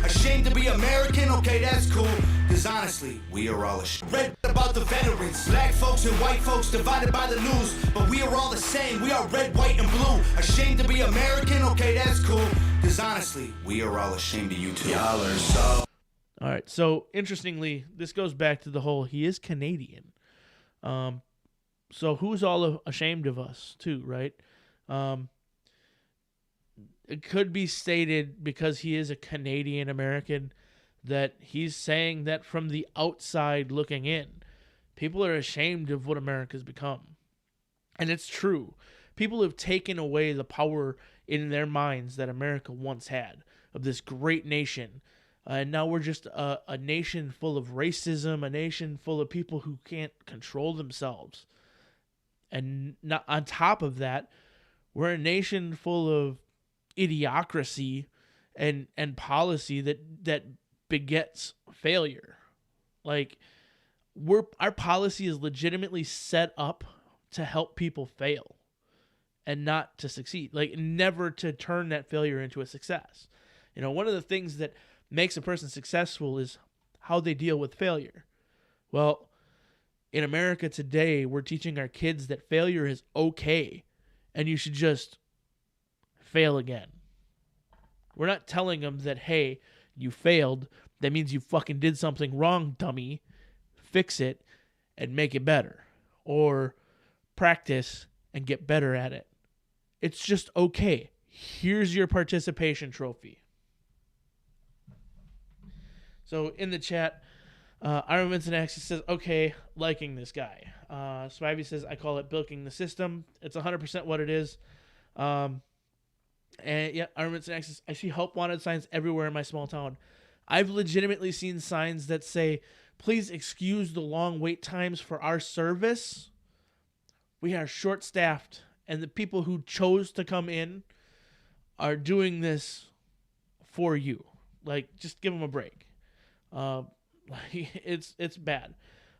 Ashamed to be American? Okay, that's cool. Cause honestly, we are all ashamed. Read about the veterans. Black folks and white folks divided by the news, but we are all the same. We are red, white, and blue. Ashamed to be American? Okay, that's cool. Cause honestly, we are all ashamed of you too. Y'all are so... All right, so interestingly, this goes back to the whole, he is Canadian. So who's all ashamed of us too, right? It could be stated, because he is a Canadian American, that he's saying that from the outside looking in, people are ashamed of what America's become. And it's true. People have taken away the power in their minds that America once had, of this great nation. And now we're just a nation full of racism, a nation full of people who can't control themselves. And not, on top of that, we're a nation full of idiocracy and policy that begets failure. Like, our policy is legitimately set up to help people fail and not to succeed. Like, never to turn that failure into a success. You know, one of the things that makes a person successful is how they deal with failure. Well, in America today, we're teaching our kids that failure is okay and you should just fail again. We're not telling them that, hey, you failed. That means you fucking did something wrong, dummy. Fix it and make it better. Or practice and get better at it. It's just okay. Here's your participation trophy. So in the chat, Armaments and Axis says, okay, liking this guy. Swivey says, I call it bilking the system. It's 100% what it is. And yeah, Armaments and Axis, I see help wanted signs everywhere in my small town. I've legitimately seen signs that say, please excuse the long wait times for our service. We are short-staffed, and the people who chose to come in are doing this for you. Like, just give them a break. It's bad.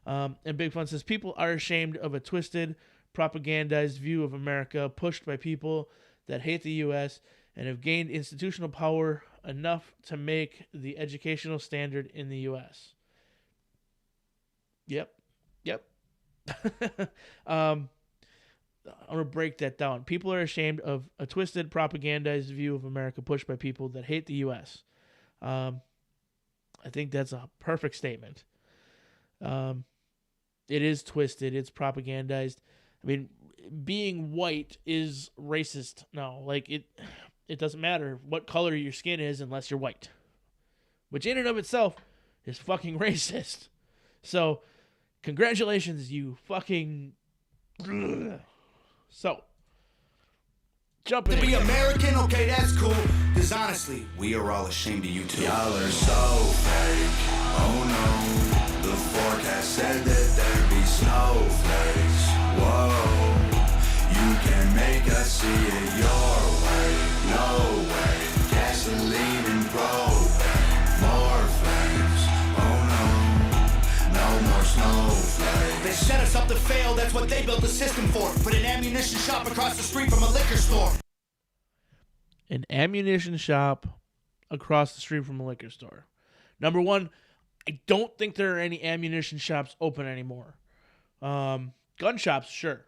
And Big Fun says, people are ashamed of a twisted, propagandized view of America pushed by people that hate the U.S. and have gained institutional power enough to make the educational standard in the U.S. Yep. I'm going to break that down. People are ashamed of a twisted, propagandized view of America pushed by people that hate the U.S. I think that's a perfect statement. It is twisted. It's propagandized. I mean, being white is racist. No, like it doesn't matter what color your skin is unless you're white, which in and of itself is fucking racist. So, congratulations, you fucking... So, jumping To be in. American, okay, that's cool. Cause honestly, we are all ashamed of you too. Y'all are so fake. Oh no. The forecast said that there'd be snowflakes. Whoa. You can make us see it your way. No way. Gasoline and propane. More flames. Oh no. No more snowflakes. They set us up to fail, that's what they built the system for. Put an ammunition shop across the street from a liquor store. An ammunition shop across the street from a liquor store. Number one, I don't think there are any ammunition shops open anymore. Gun shops, sure.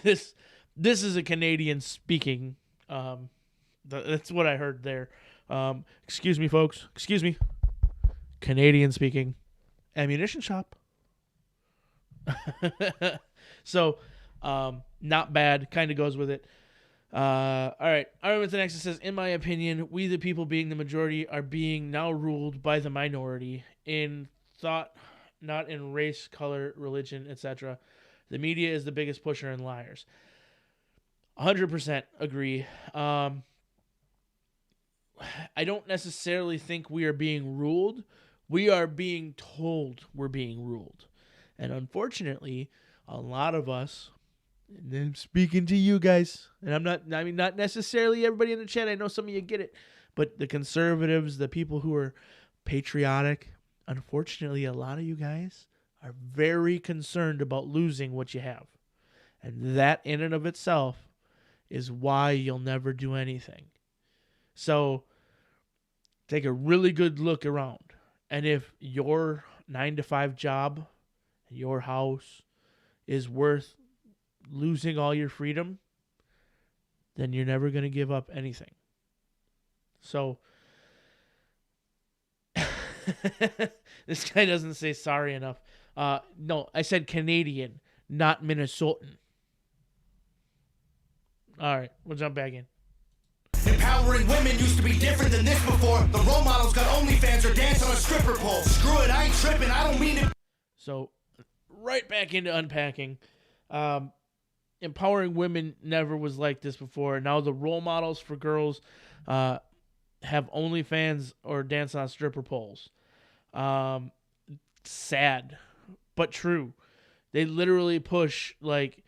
This is a Canadian speaking. That's what I heard there. Excuse me, folks. Excuse me. Canadian speaking. Ammunition shop. So, not bad. Kind of goes with it. All right. Armaments and Axis says, in my opinion, we the people being the majority are being now ruled by the minority in thought, not in race, color, religion, etc. The media is the biggest pusher and liars. 100% agree. I don't necessarily think we are being ruled. We are being told we're being ruled. And unfortunately, a lot of us, and I'm speaking to you guys, and not necessarily everybody in the chat. I know some of you get it, but the conservatives, the people who are patriotic, unfortunately, a lot of you guys are very concerned about losing what you have. And that in and of itself is why you'll never do anything. So take a really good look around. And if your 9-to-5 job, your house is worth losing all your freedom, then you're never going to give up anything. So this guy doesn't say sorry enough. No, I said Canadian, not Minnesotan. All right, we'll jump back in. Empowering women used to be different than this before. The role models got OnlyFans or dance on a stripper pole. Screw it, I ain't tripping, I don't mean it. So, right back into unpacking. Empowering women never was like this before. Now the role models for girls have OnlyFans or dance on stripper poles. Sad, but true. They literally push like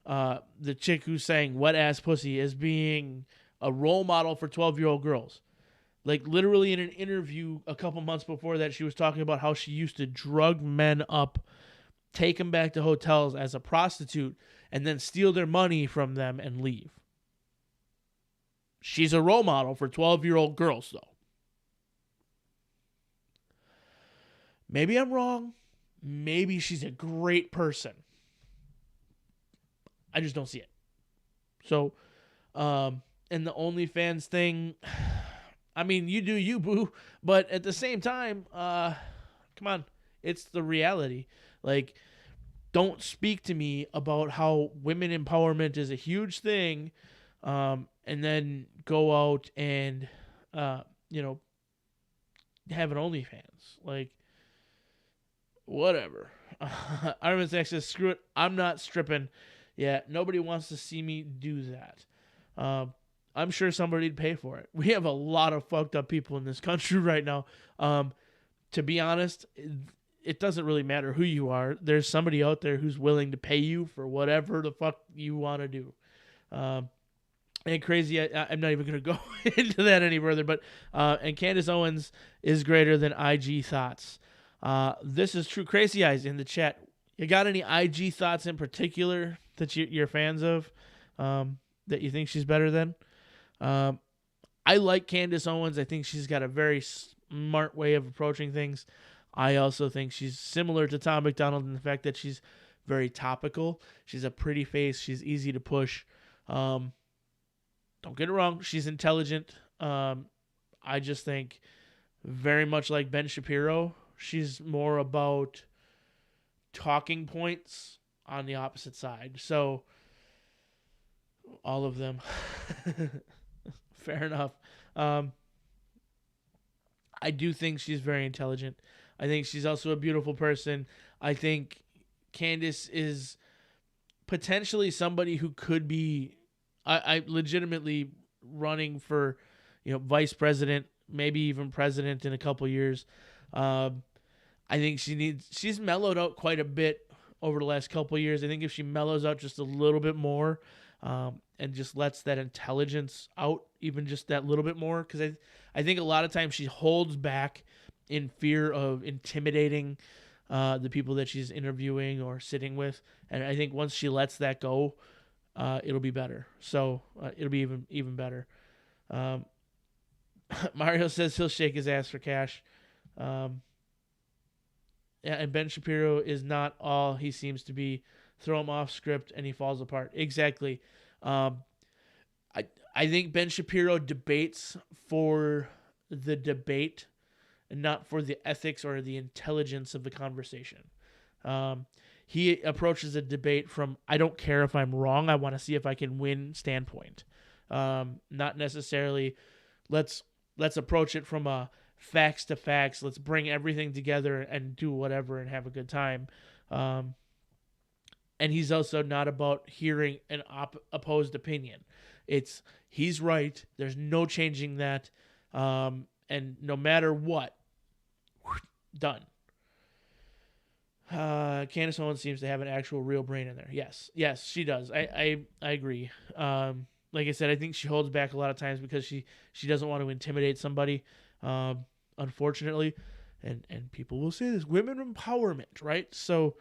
the chick who sang "Wet Ass Pussy" as being a role model for 12-year-old girls. Like literally in an interview a couple months before that, she was talking about how she used to drug men up, take them back to hotels as a prostitute, and then steal their money from them and leave. She's a role model for 12-year-old girls, though. Maybe I'm wrong. Maybe she's a great person. I just don't see it. So, and the OnlyFans thing, I mean, you do you, boo. But at the same time, come on. It's the reality. Like, don't speak to me about how women empowerment is a huge thing, and then go out and, have an OnlyFans. Like, whatever. Iron Man says, screw it. I'm not stripping. Yeah, nobody wants to see me do that. I'm sure somebody'd pay for it. We have a lot of fucked up people in this country right now. To be honest, it doesn't really matter who you are. There's somebody out there who's willing to pay you for whatever the fuck you want to do. And crazy, I'm not even going to go into that any further. But and Candace Owens is greater than IG thoughts. This is true. Crazy Eyes in the chat. You got any IG thoughts in particular that you're fans of, that you think she's better than? I like Candace Owens. I think she's got a very smart way of approaching things. I also think she's similar to Tom MacDonald in the fact that she's very topical. She's a pretty face. She's easy to push. Don't get it wrong. She's intelligent. I just think very much like Ben Shapiro, she's more about talking points on the opposite side. So all of them. Fair enough. I do think she's very intelligent. I think she's also a beautiful person. I think Candace is potentially somebody who could be I legitimately running for, vice president, maybe even president in a couple years. I think she's mellowed out quite a bit over the last couple years. I think if she mellows out just a little bit more, and just lets that intelligence out even just that little bit more, because I think a lot of times she holds back in fear of intimidating the people that she's interviewing or sitting with, and I think once she lets that go, it'll be better. So it'll be even better. Mario says he'll shake his ass for cash. Yeah, and Ben Shapiro is not all he seems to be. Throw him off script and he falls apart. Exactly. I think Ben Shapiro debates for the debate and not for the ethics or the intelligence of the conversation. He approaches a debate from, I don't care if I'm wrong, I want to see if I can win standpoint. Not necessarily, let's approach it from a facts to facts. Let's bring everything together and do whatever and have a good time. And he's also not about hearing an opposed opinion. It's, he's right. There's no changing that. And no matter what, done. Candace Owens seems to have an actual real brain in there. Yes, she does. I agree. Like I said, I think she holds back a lot of times because she doesn't want to intimidate somebody. Unfortunately, and people will say this, women empowerment, right? So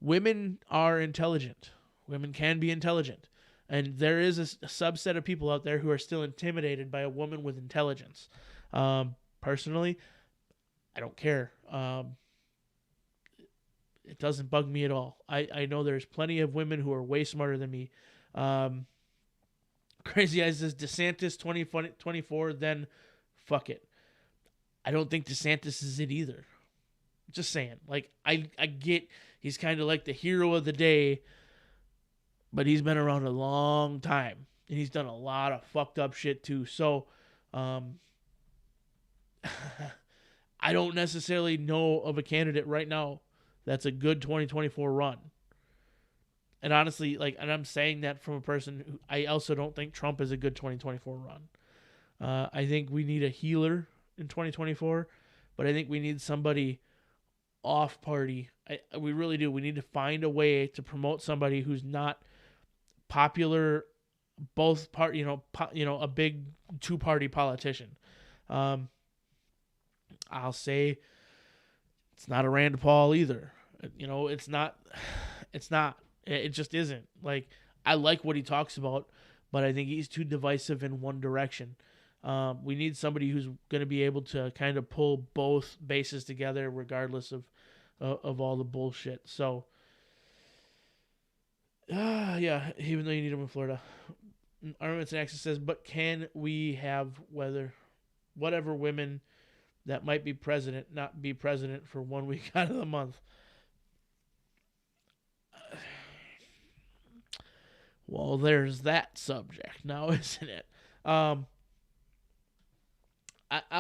women are intelligent. Women can be intelligent. And there is a subset of people out there who are still intimidated by a woman with intelligence. Personally, I don't care. It doesn't bug me at all. I know there's plenty of women who are way smarter than me. Crazy Eyes says DeSantis 2024, then fuck it. I don't think DeSantis is it either. Just saying. Like, I get he's kind of like the hero of the day, but he's been around a long time, and he's done a lot of fucked up shit too. So, I don't necessarily know of a candidate right now that's a good 2024 run. And honestly, and I'm saying that from a person who, I also don't think Trump is a good 2024 run. I think we need a healer in 2024, but I think we need somebody off party. We really do. We need to find a way to promote somebody who's not popular, a big two-party politician. I'll say it's not a Rand Paul either. You know, it's not. It just isn't. Like, I like what he talks about, but I think he's too divisive in one direction. We need somebody who's going to be able to kind of pull both bases together, regardless of all the bullshit. So, yeah, even though you need him in Florida. Armaments and Access says, but can we have whatever women that might be president not be president for 1 week out of the month? Well, there's that subject now, isn't it? I'll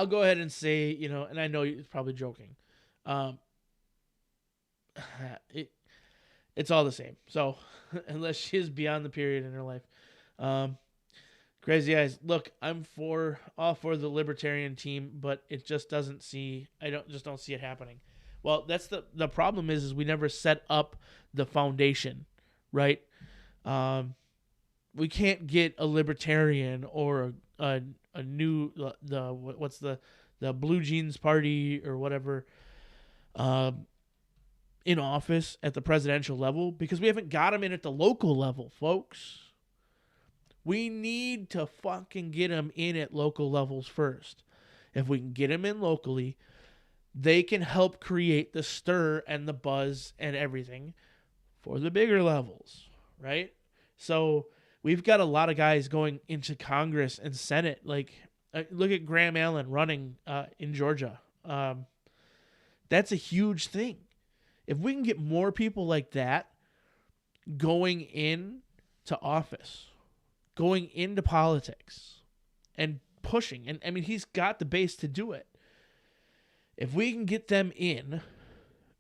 go ahead and say, you know, and I know you're probably joking. It's all the same. So unless she is beyond the period in her life. Crazy Eyes. Look, I'm all for the libertarian team, but it just don't see it happening. Well, that's the problem is we never set up the foundation, right? We can't get a libertarian or a new what's the Blue Jeans Party or whatever in office at the presidential level because we haven't got them in at the local level, folks. We need to fucking get them in at local levels first. If we can get them in locally, they can help create the stir and the buzz and everything for the bigger levels, right? So we've got a lot of guys going into Congress and Senate. Like, look at Graham Allen running in Georgia. That's a huge thing. If we can get more people like that going in to office, going into politics, and pushing, and I mean, he's got the base to do it. If we can get them in,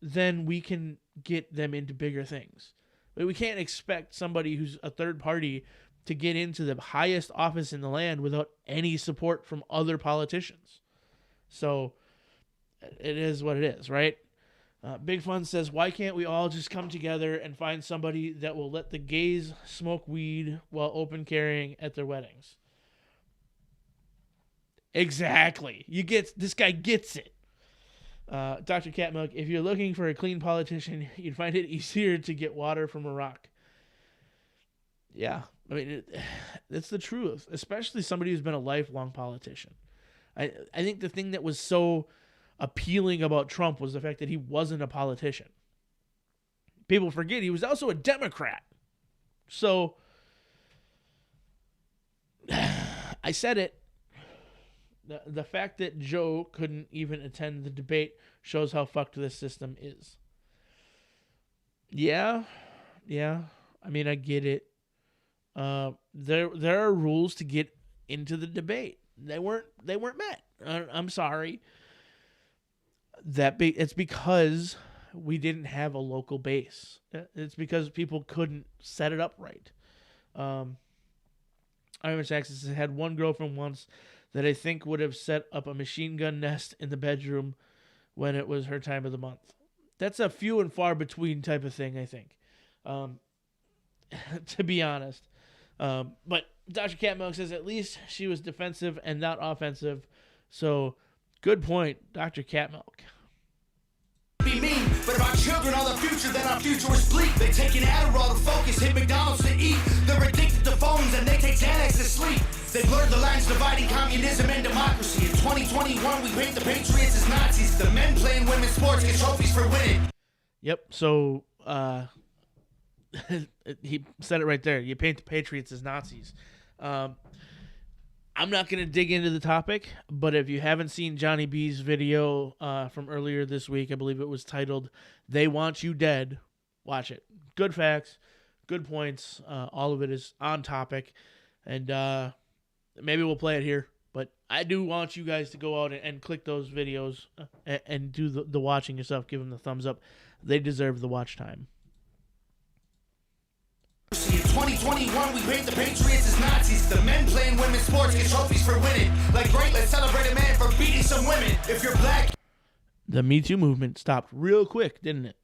then we can get them into bigger things. We can't expect somebody who's a third party to get into the highest office in the land without any support from other politicians. So it is what it is, right? Big Fun says, why can't we all just come together and find somebody that will let the gays smoke weed while open carrying at their weddings? Exactly. This guy gets it. Dr. Catmilk, if you're looking for a clean politician, you'd find it easier to get water from a rock. Yeah, I mean, it's the truth, especially somebody who's been a lifelong politician. I think the thing that was so appealing about Trump was the fact that he wasn't a politician. People forget he was also a Democrat. So, I said it. The fact that Joe couldn't even attend the debate shows how fucked this system is. Yeah. I mean, I get it. There are rules to get into the debate. They weren't met. I'm sorry. It's because we didn't have a local base. It's because people couldn't set it up right. Iron Saxon had one girlfriend once that I think would have set up a machine gun nest in the bedroom when it was her time of the month. That's a few and far between type of thing, I think. To be honest. But Dr. Catmilk says at least she was defensive and not offensive. So, good point, Dr. Catmilk. Be mean, but if our children are the future, then our future is bleak. They take an Adderall to focus, hit McDonald's to eat. They're addicted to phones and they take Xanax to sleep. They blurred the lines dividing communism and democracy. In 2021, we paint the patriots as Nazis. The men playing women's sports get trophies for winning. Yep, so he said it right there. You paint the patriots as Nazis. I'm not going to dig into the topic, but if you haven't seen Johnny B's video from earlier this week, I believe it was titled, They Want You Dead, watch it. Good facts, good points. All of it is on topic, and maybe we'll play it here, but I do want you guys to go out and click those videos and do the watching yourself. Give them the thumbs up. They deserve the watch time. In 2021, we paint the patriots as Nazis. The men playing women's sports get trophies for winning. Like, great, let's celebrate a man for beating some women. If you're black, the Me Too movement stopped real quick, didn't it?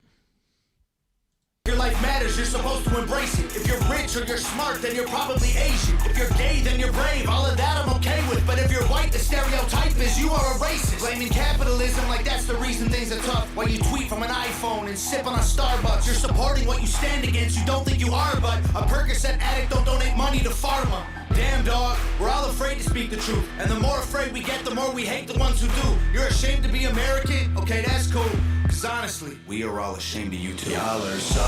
your life matters. colors, you're supposed to embrace it. If you're rich or you're smart, then you're probably Asian. If you're gay, then you're brave. All of that I'm okay with. But if you're white, the stereotype is you are a racist. Blaming capitalism like that's the reason things are tough. While you tweet from an iPhone and sip on a Starbucks, you're supporting what you stand against. You don't think you are, but a Percocet addict don't donate money to pharma. Damn dog, we're all afraid to speak the truth. And the more afraid we get, the more we hate the ones who do. You're ashamed to be American? Okay, that's cool. Cause honestly, we are all ashamed of you too. Y'all are so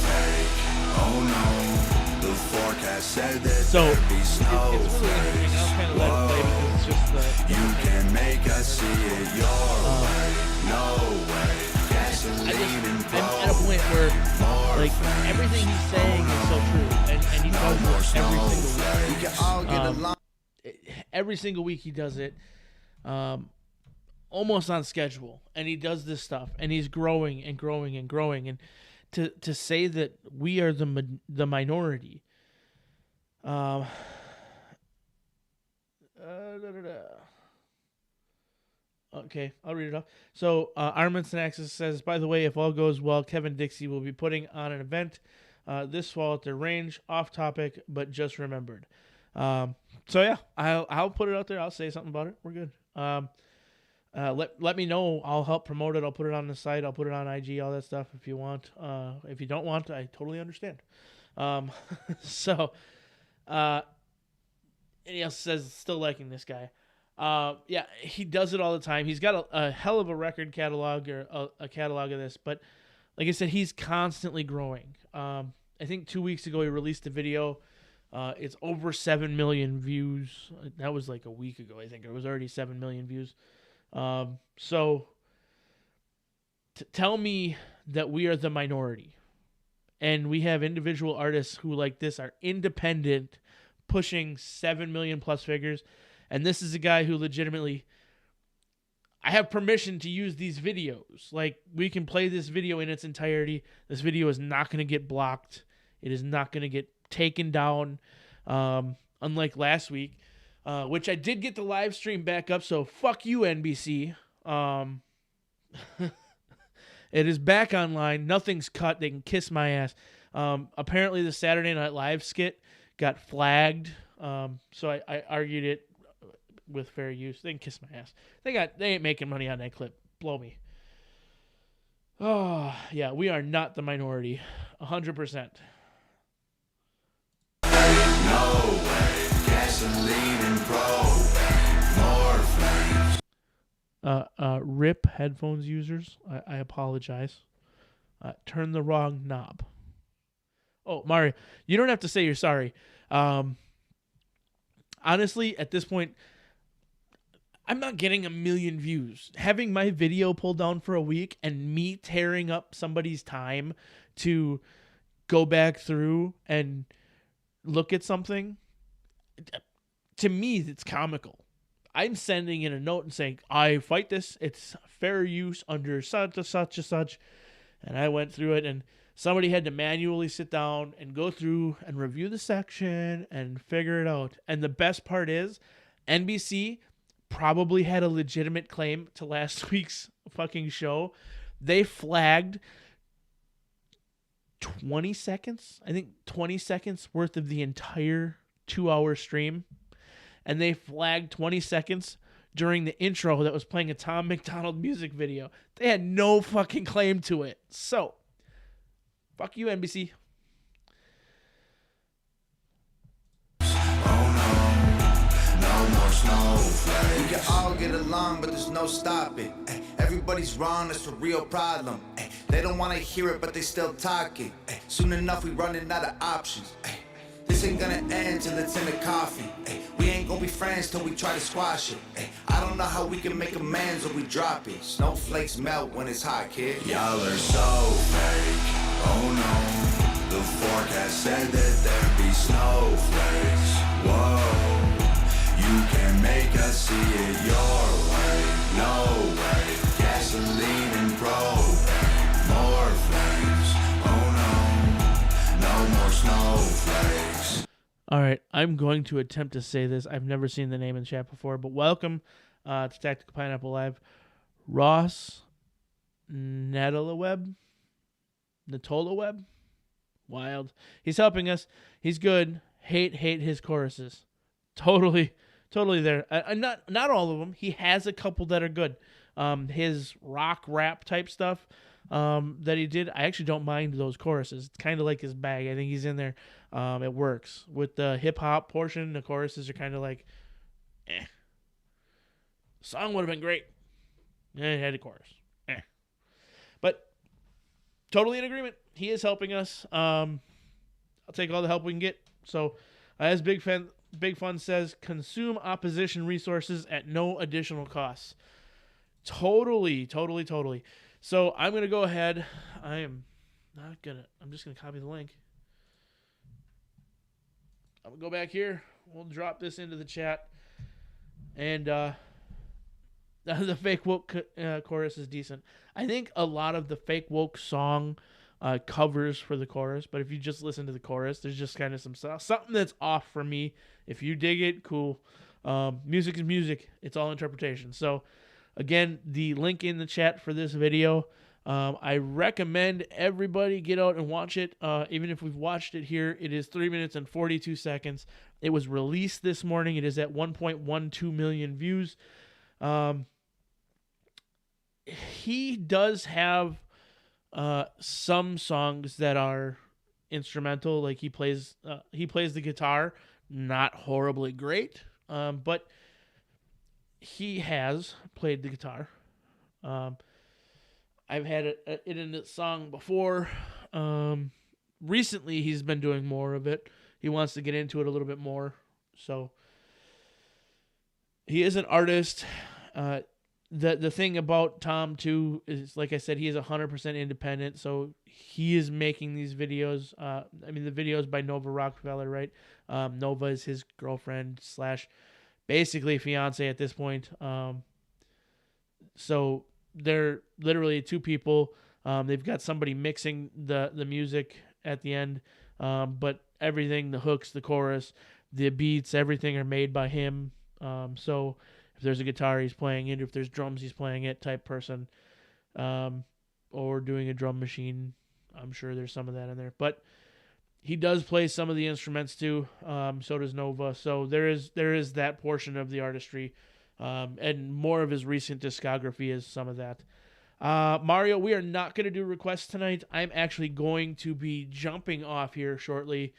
fake. Oh no, the forecast said that there'd be it's really interesting. I'll kind of let it play because it's just the you can make us see it your way. No way. Gasoline I'm at a point where like everything he's saying is so true, and he does it every single week. We can all get along. Every single week he does it, almost on schedule, and he does this stuff, and he's growing and growing and growing, and to say that we are the minority. Okay, I'll read it off. So, Armand Axis says, by the way, if all goes well, Kevin Dixie will be putting on an event this fall at their range. Off topic, but just remembered. So yeah, I'll put it out there. I'll say something about it. We're good. Let me know. I'll help promote it. I'll put it on the site. I'll put it on IG, all that stuff if you want. If you don't want, I totally understand. So, and he also says, still liking this guy. Yeah, he does it all the time. He's got a hell of a record catalog or a catalog of this, but like I said, he's constantly growing. I think 2 weeks ago he released a video. It's over 7 million views. That was like a week ago, I think. It was already 7 million views. So tell me that we are the minority, and we have individual artists who like this are independent, pushing 7 million plus figures. And this is a guy who legitimately, I have permission to use these videos. Like, we can play this video in its entirety. This video is not going to get blocked. It is not going to get taken down, unlike last week, which I did get the live stream back up, so fuck you, NBC. It is back online. Nothing's cut. They can kiss my ass. Apparently, the Saturday Night Live skit got flagged, so I argued it with fair use. They can kiss my ass. They ain't making money on that clip. Blow me. Oh, yeah, we are not the minority. 100%. No way. Gasoline and propane. More flames. RIP headphones users. I apologize. Turn the wrong knob. Oh, Mario, you don't have to say you're sorry. Honestly, at this point, I'm not getting 1 million views. Having my video pulled down for a week and me tearing up somebody's time to go back through and look at something, to me, it's comical. I'm sending in a note and saying, I fight this. It's fair use under such and such and such. And I went through it, and somebody had to manually sit down and go through and review the section and figure it out. And the best part is, NBC probably had a legitimate claim to last week's fucking show. They flagged 20 seconds, I think 20 seconds worth of the entire 2-hour stream. And they flagged 20 seconds during the intro that was playing a Tom MacDonald music video. They had no fucking claim to it. So, fuck you, NBC. We can all get along, but there's no stopping. Everybody's wrong, that's the real problem. They don't want to hear it, but they still talking. Soon enough, we running out of options. This ain't gonna end till it's in the coffee. We ain't gonna be friends till we try to squash it. I don't know how we can make amends or we drop it. Snowflakes melt when it's hot, kid. Y'all are so fake. Oh no, the forecast said that there'd be snowflakes. Whoa. You can make us see it your way. No way. Gasoline and propane. More flames. Oh no. No more snowflakes. All right, I'm going to attempt to say this. I've never seen the name in chat before, but welcome to Tactical Pineapple Live. Ross Natolaweb? Wild. He's helping us. He's good. Hate his choruses. Totally there. Not all of them. He has a couple that are good. His rock rap type stuff that he did, I actually don't mind those choruses. It's kind of like his bag. I think he's in there. It works. With the hip hop portion, the choruses are kind of like, The song would have been great. It had a chorus. But totally in agreement. He is helping us. I'll take all the help we can get. So, as Big Fun says, consume opposition resources at no additional costs. Totally. So, I'm going to go ahead. I'm just going to copy the link. I'm going to go back here. We'll drop this into the chat. And the fake woke chorus is decent. I think a lot of the fake woke song covers for the chorus, but if you just listen to the chorus, there's just kind of something that's off for me. If you dig it, cool. Music is music. It's all interpretation. So, again, the link in the chat for this video. I recommend everybody get out and watch it. Even if we've watched it here, it is 3 minutes and 42 seconds. It was released this morning. It is at 1.12 million views. He does have some songs that are instrumental, like he plays the guitar, not horribly great, but he has played the guitar. I've had it in the song before. Recently, he's been doing more of it. He wants to get into it a little bit more. So he is an artist. The thing about Tom, too, is, like I said, he is 100% independent. So he is making these videos. The videos by Nova Rockefeller, right? Nova is his girlfriend / basically fiance at this point. So they're literally two people. They've got somebody mixing the music at the end. But everything, the hooks, the chorus, the beats, everything are made by him. So if there's a guitar, he's playing it. If there's drums, he's playing it type person. Or doing a drum machine. I'm sure there's some of that in there. But he does play some of the instruments too. So does Nova. So there is that portion of the artistry. And more of his recent discography is some of that. Mario, we are not going to do requests tonight. I'm actually going to be jumping off here shortly.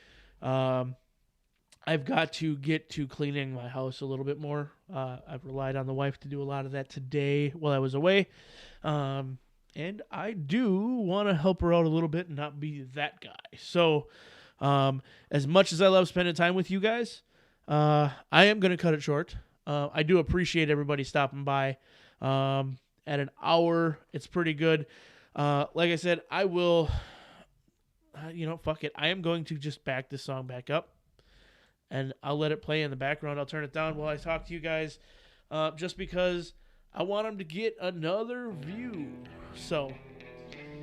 I've got to get to cleaning my house a little bit more. I've relied on the wife to do a lot of that today while I was away. And I do want to help her out a little bit and not be that guy. So, as much as I love spending time with you guys, I am going to cut it short. I do appreciate everybody stopping by. At an hour, it's pretty good. Like I said, I will, fuck it. I am going to just back this song back up. And I'll let it play in the background. I'll turn it down while I talk to you guys. Just because I want them to get another view. So,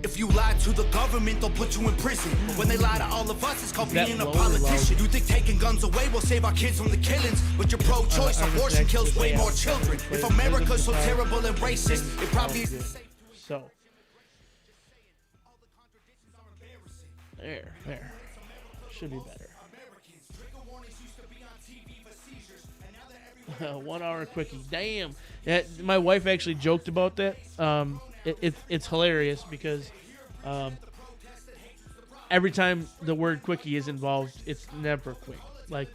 if you lie to the government, they'll put you in prison. But when they lie to all of us, it's called being a politician. You think taking guns away will save our kids from the killings, but you're pro-choice. Abortion kills way more children. If America's so terrible and racist, it probably isn't safe. So, there. Should be better. 1 hour quickie. Damn. My wife actually joked about that. It's hilarious because every time the word quickie is involved, it's never quick. Like,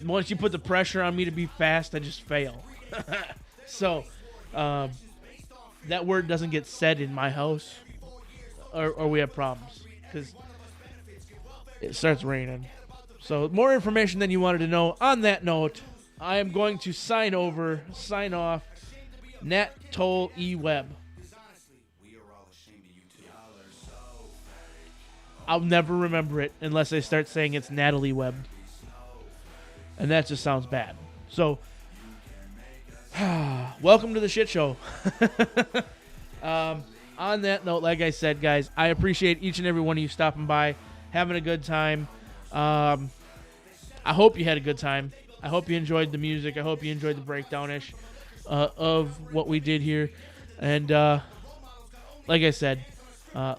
once you put the pressure on me to be fast, I just fail. So, that word doesn't get said in my house, or we have problems because it starts raining. So, more information than you wanted to know. On that note, I am going to sign off. Nat Toll E Web. I'll never remember it unless I start saying it's Natalie Webb. And that just sounds bad. So, welcome to the shit show. On that note, like I said, guys, I appreciate each and every one of you stopping by, having a good time. I hope you had a good time. I hope you enjoyed the music. I hope you enjoyed the breakdown-ish of what we did here. And like I said,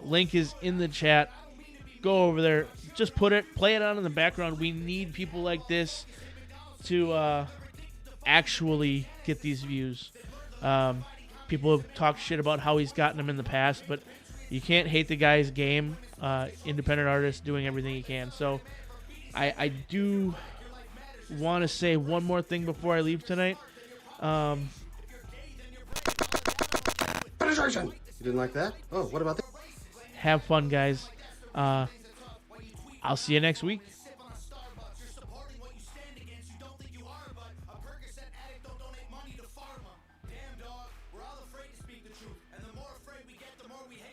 link is in the chat. go over there. Just play it on in the background. We need people like this to actually get these views. People have talked shit about how he's gotten them in the past, but you can't hate the guy's game. Independent artist doing everything he can. So I do want to say one more thing before I leave tonight. Penetration. You didn't like that? Oh, what about that? Have fun, guys. I'll see you next week.